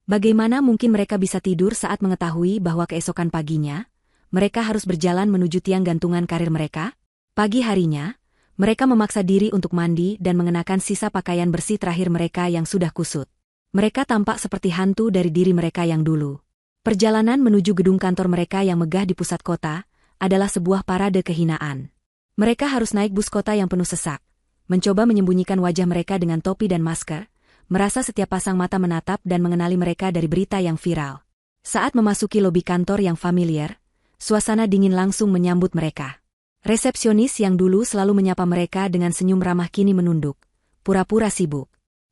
Bagaimana mungkin mereka bisa tidur saat mengetahui bahwa keesokan paginya, mereka harus berjalan menuju tiang gantungan karir mereka? Pagi harinya, mereka memaksa diri untuk mandi dan mengenakan sisa pakaian bersih terakhir mereka yang sudah kusut. Mereka tampak seperti hantu dari diri mereka yang dulu. Perjalanan menuju gedung kantor mereka yang megah di pusat kota adalah sebuah parade kehinaan. Mereka harus naik bus kota yang penuh sesak, mencoba menyembunyikan wajah mereka dengan topi dan masker, merasa setiap pasang mata menatap dan mengenali mereka dari berita yang viral. Saat memasuki lobi kantor yang familiar, suasana dingin langsung menyambut mereka. Resepsionis yang dulu selalu menyapa mereka dengan senyum ramah kini menunduk, pura-pura sibuk.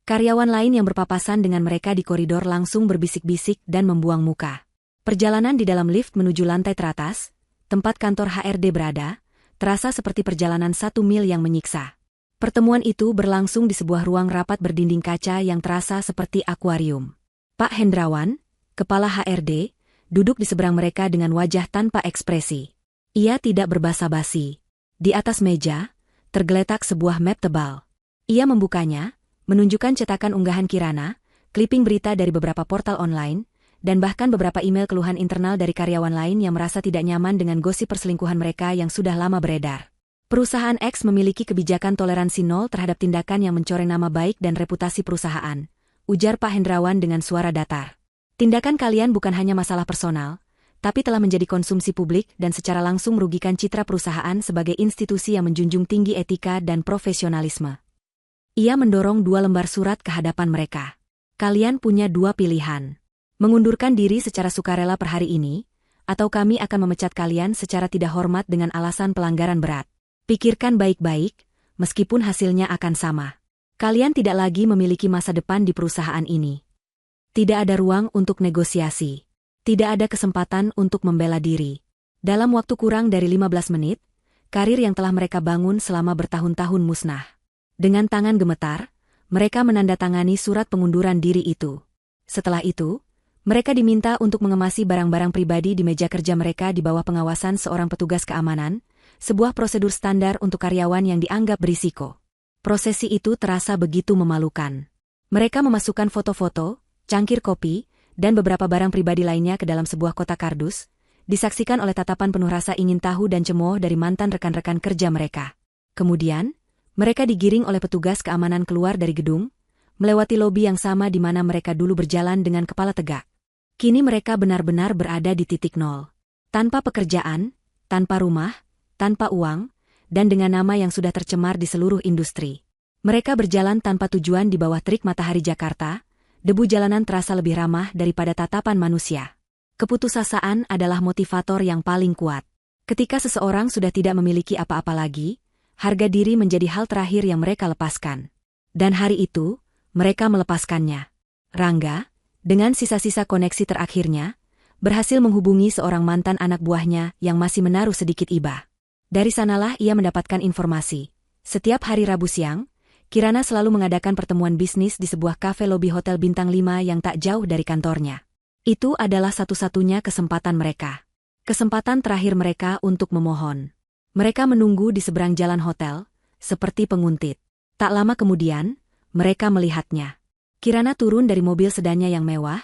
Karyawan lain yang berpapasan dengan mereka di koridor langsung berbisik-bisik dan membuang muka. Perjalanan di dalam lift menuju lantai teratas, tempat kantor HRD berada, terasa seperti perjalanan 1 mil yang menyiksa. Pertemuan itu berlangsung di sebuah ruang rapat berdinding kaca yang terasa seperti akuarium. Pak Hendrawan, kepala HRD, duduk di seberang mereka dengan wajah tanpa ekspresi. Ia tidak berbasa-basi. Di atas meja, tergeletak sebuah map tebal. Ia membukanya, menunjukkan cetakan unggahan Kirana, clipping berita dari beberapa portal online, dan bahkan beberapa email keluhan internal dari karyawan lain yang merasa tidak nyaman dengan gosip perselingkuhan mereka yang sudah lama beredar. Perusahaan X memiliki kebijakan toleransi nol terhadap tindakan yang mencoreng nama baik dan reputasi perusahaan, ujar Pak Hendrawan dengan suara datar. Tindakan kalian bukan hanya masalah personal, tapi telah menjadi konsumsi publik dan secara langsung merugikan citra perusahaan sebagai institusi yang menjunjung tinggi etika dan profesionalisme. Ia mendorong 2 lembar surat ke hadapan mereka. Kalian punya 2 pilihan. Mengundurkan diri secara sukarela per hari ini, atau kami akan memecat kalian secara tidak hormat dengan alasan pelanggaran berat. Pikirkan baik-baik, meskipun hasilnya akan sama. Kalian tidak lagi memiliki masa depan di perusahaan ini. Tidak ada ruang untuk negosiasi. Tidak ada kesempatan untuk membela diri. Dalam waktu kurang dari 15 menit, karir yang telah mereka bangun selama bertahun-tahun musnah. Dengan tangan gemetar, mereka menandatangani surat pengunduran diri itu. Setelah itu, mereka diminta untuk mengemasi barang-barang pribadi di meja kerja mereka di bawah pengawasan seorang petugas keamanan, sebuah prosedur standar untuk karyawan yang dianggap berisiko. Prosesi itu terasa begitu memalukan. Mereka memasukkan foto-foto, cangkir kopi, dan beberapa barang pribadi lainnya ke dalam sebuah kotak kardus, disaksikan oleh tatapan penuh rasa ingin tahu dan cemooh dari mantan rekan-rekan kerja mereka. Kemudian, mereka digiring oleh petugas keamanan keluar dari gedung, melewati lobi yang sama di mana mereka dulu berjalan dengan kepala tegak. Kini mereka benar-benar berada di titik nol. Tanpa pekerjaan, tanpa rumah, tanpa uang, dan dengan nama yang sudah tercemar di seluruh industri. Mereka berjalan tanpa tujuan di bawah terik matahari Jakarta, debu jalanan terasa lebih ramah daripada tatapan manusia. Keputusasaan adalah motivator yang paling kuat. Ketika seseorang sudah tidak memiliki apa-apa lagi, harga diri menjadi hal terakhir yang mereka lepaskan. Dan hari itu, mereka melepaskannya. Rangga, dengan sisa-sisa koneksi terakhirnya, berhasil menghubungi seorang mantan anak buahnya yang masih menaruh sedikit iba. Dari sanalah ia mendapatkan informasi. Setiap hari Rabu siang, Kirana selalu mengadakan pertemuan bisnis di sebuah kafe lobi Hotel Bintang 5 yang tak jauh dari kantornya. Itu adalah satu-satunya kesempatan mereka. Kesempatan terakhir mereka untuk memohon. Mereka menunggu di seberang jalan hotel, seperti penguntit. Tak lama kemudian, mereka melihatnya. Kirana turun dari mobil sedannya yang mewah,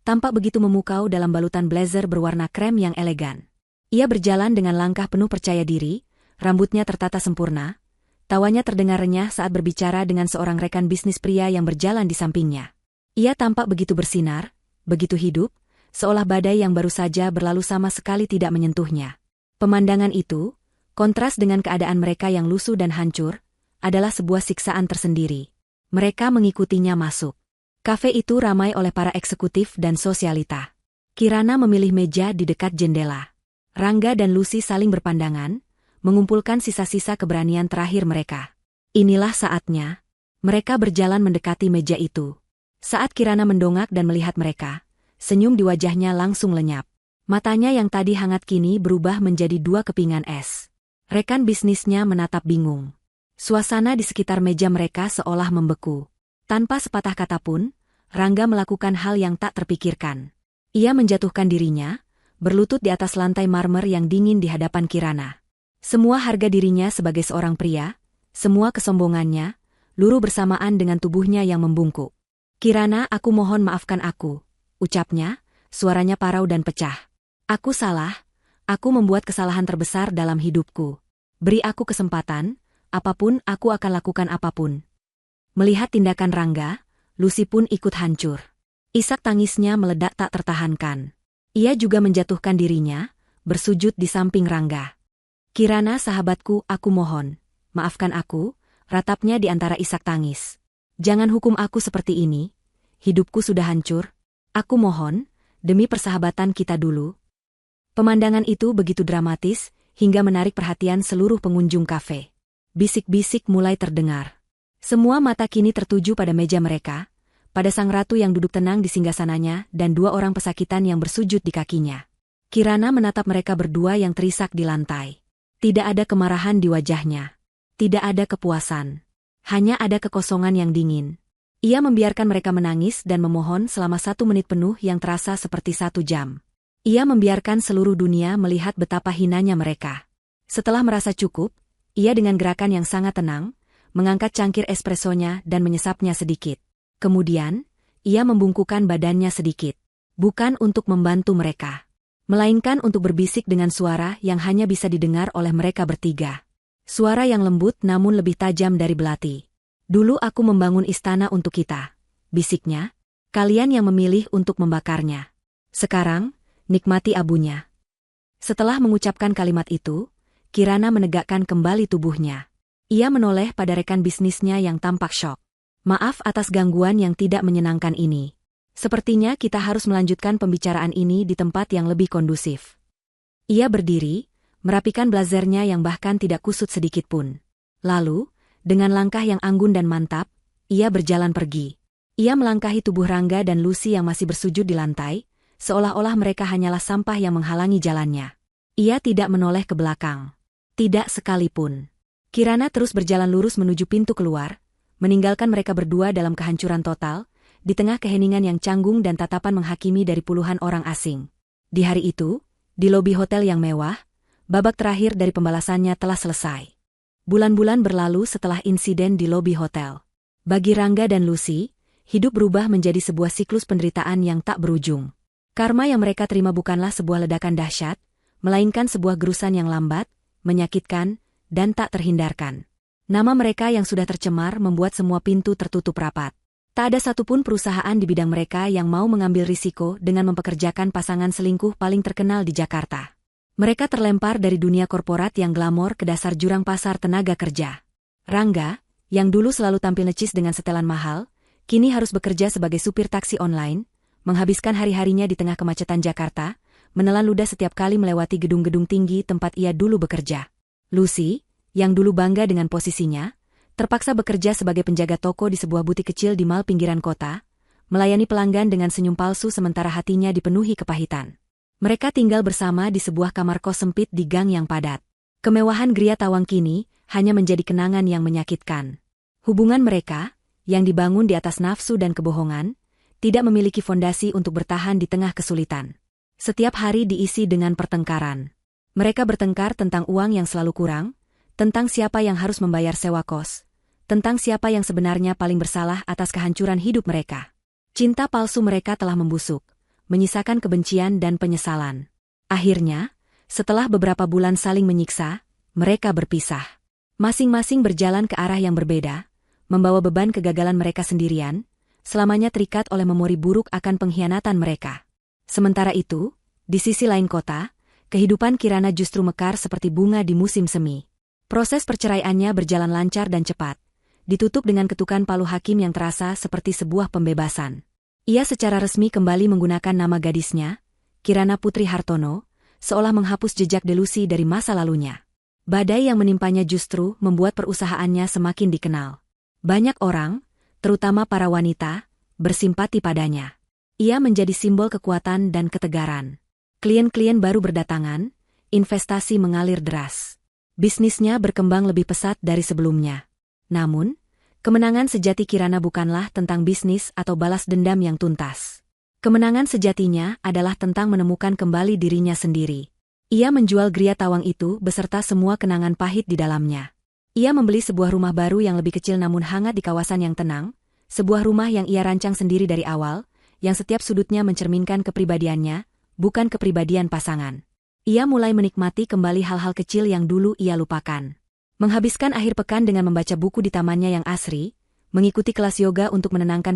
tampak begitu memukau dalam balutan blazer berwarna krem yang elegan. Ia berjalan dengan langkah penuh percaya diri, rambutnya tertata sempurna, tawanya terdengar renyah saat berbicara dengan seorang rekan bisnis pria yang berjalan di sampingnya. Ia tampak begitu bersinar, begitu hidup, seolah badai yang baru saja berlalu sama sekali tidak menyentuhnya. Pemandangan itu, kontras dengan keadaan mereka yang lusuh dan hancur, adalah sebuah siksaan tersendiri. Mereka mengikutinya masuk. Kafe itu ramai oleh para eksekutif dan sosialita. Kirana memilih meja di dekat jendela. Rangga dan Lucy saling berpandangan, mengumpulkan sisa-sisa keberanian terakhir mereka. Inilah saatnya. Mereka berjalan mendekati meja itu. Saat Kirana mendongak dan melihat mereka, senyum di wajahnya langsung lenyap. Matanya yang tadi hangat kini berubah menjadi 2 kepingan es. Rekan bisnisnya menatap bingung. Suasana di sekitar meja mereka seolah membeku. Tanpa sepatah kata pun, Rangga melakukan hal yang tak terpikirkan. Ia menjatuhkan dirinya, berlutut di atas lantai marmer yang dingin di hadapan Kirana. Semua harga dirinya sebagai seorang pria, semua kesombongannya, luruh bersamaan dengan tubuhnya yang membungkuk. "Kirana, aku mohon maafkan aku," ucapnya, suaranya parau dan pecah. "Aku salah, aku membuat kesalahan terbesar dalam hidupku. Beri aku kesempatan, apapun aku akan lakukan apapun." Melihat tindakan Rangga, Lucy pun ikut hancur. Isak tangisnya meledak tak tertahankan. Ia juga menjatuhkan dirinya, bersujud di samping Rangga. "Kirana sahabatku, aku mohon, maafkan aku ratapnya di antara isak tangis. Jangan hukum aku seperti ini, hidupku sudah hancur. Aku mohon, demi persahabatan kita dulu. Pemandangan itu begitu dramatis, hingga menarik perhatian seluruh pengunjung kafe. Bisik-bisik mulai terdengar. Semua mata kini tertuju pada meja mereka, pada sang ratu yang duduk tenang di singgasananya dan dua orang pesakitan yang bersujud di kakinya. Kirana menatap mereka berdua yang terisak di lantai. Tidak ada kemarahan di wajahnya. Tidak ada kepuasan. Hanya ada kekosongan yang dingin. Ia membiarkan mereka menangis dan memohon selama 1 menit penuh yang terasa seperti 1 jam. Ia membiarkan seluruh dunia melihat betapa hinanya mereka. Setelah merasa cukup, ia dengan gerakan yang sangat tenang, mengangkat cangkir espressonya dan menyesapnya sedikit. Kemudian, ia membungkukkan badannya sedikit. Bukan untuk membantu mereka, melainkan untuk berbisik dengan suara yang hanya bisa didengar oleh mereka bertiga. Suara yang lembut namun lebih tajam dari belati. Dulu aku membangun istana untuk kita, bisiknya. Kalian yang memilih untuk membakarnya. Sekarang, nikmati abunya. Setelah mengucapkan kalimat itu, Kirana menegakkan kembali tubuhnya. Ia menoleh pada rekan bisnisnya yang tampak syok. Maaf atas gangguan yang tidak menyenangkan ini. Sepertinya kita harus melanjutkan pembicaraan ini di tempat yang lebih kondusif. Ia berdiri, merapikan blazernya yang bahkan tidak kusut sedikit pun. Lalu, dengan langkah yang anggun dan mantap, ia berjalan pergi. Ia melangkahi tubuh Rangga dan Lucy yang masih bersujud di lantai, seolah-olah mereka hanyalah sampah yang menghalangi jalannya. Ia tidak menoleh ke belakang. Tidak sekalipun. Kirana terus berjalan lurus menuju pintu keluar, meninggalkan mereka berdua dalam kehancuran total, di tengah keheningan yang canggung dan tatapan menghakimi dari puluhan orang asing. Di hari itu, di lobi hotel yang mewah, babak terakhir dari pembalasannya telah selesai. Bulan-bulan berlalu setelah insiden di lobi hotel. Bagi Rangga dan Lucy, hidup berubah menjadi sebuah siklus penderitaan yang tak berujung. Karma yang mereka terima bukanlah sebuah ledakan dahsyat, melainkan sebuah gerusan yang lambat, menyakitkan, dan tak terhindarkan. Nama mereka yang sudah tercemar membuat semua pintu tertutup rapat. Tak ada satupun perusahaan di bidang mereka yang mau mengambil risiko dengan mempekerjakan pasangan selingkuh paling terkenal di Jakarta. Mereka terlempar dari dunia korporat yang glamor ke dasar jurang pasar tenaga kerja. Rangga, yang dulu selalu tampil necis dengan setelan mahal, kini harus bekerja sebagai supir taksi online, menghabiskan hari-harinya di tengah kemacetan Jakarta, menelan ludah setiap kali melewati gedung-gedung tinggi tempat ia dulu bekerja. Lucy, yang dulu bangga dengan posisinya, terpaksa bekerja sebagai penjaga toko di sebuah butik kecil di mal pinggiran kota, melayani pelanggan dengan senyum palsu sementara hatinya dipenuhi kepahitan. Mereka tinggal bersama di sebuah kamar kos sempit di gang yang padat. Kemewahan Gria Tawang kini hanya menjadi kenangan yang menyakitkan. Hubungan mereka, yang dibangun di atas nafsu dan kebohongan, tidak memiliki fondasi untuk bertahan di tengah kesulitan. Setiap hari diisi dengan pertengkaran. Mereka bertengkar tentang uang yang selalu kurang, tentang siapa yang harus membayar sewa kos, tentang siapa yang sebenarnya paling bersalah atas kehancuran hidup mereka. Cinta palsu mereka telah membusuk, menyisakan kebencian dan penyesalan. Akhirnya, setelah beberapa bulan saling menyiksa, mereka berpisah. Masing-masing berjalan ke arah yang berbeda, membawa beban kegagalan mereka sendirian, selamanya terikat oleh memori buruk akan pengkhianatan mereka. Sementara itu, di sisi lain kota, kehidupan Kirana justru mekar seperti bunga di musim semi. Proses perceraiannya berjalan lancar dan cepat, ditutup dengan ketukan palu hakim yang terasa seperti sebuah pembebasan. Ia secara resmi kembali menggunakan nama gadisnya, Kirana Putri Hartono, seolah menghapus jejak delusi dari masa lalunya. Badai yang menimpanya justru membuat perusahaannya semakin dikenal. Banyak orang, terutama para wanita, bersimpati padanya. Ia menjadi simbol kekuatan dan ketegaran. Klien-klien baru berdatangan, investasi mengalir deras. Bisnisnya berkembang lebih pesat dari sebelumnya. Namun, kemenangan sejati Kirana bukanlah tentang bisnis atau balas dendam yang tuntas. Kemenangan sejatinya adalah tentang menemukan kembali dirinya sendiri. Ia menjual Gria Tawang itu beserta semua kenangan pahit di dalamnya. Ia membeli sebuah rumah baru yang lebih kecil namun hangat di kawasan yang tenang, sebuah rumah yang ia rancang sendiri dari awal, yang setiap sudutnya mencerminkan kepribadiannya, bukan kepribadian pasangan. Ia mulai menikmati kembali hal-hal kecil yang dulu ia lupakan. Menghabiskan akhir pekan dengan membaca buku di tamannya yang asri, mengikuti kelas yoga untuk menenangkan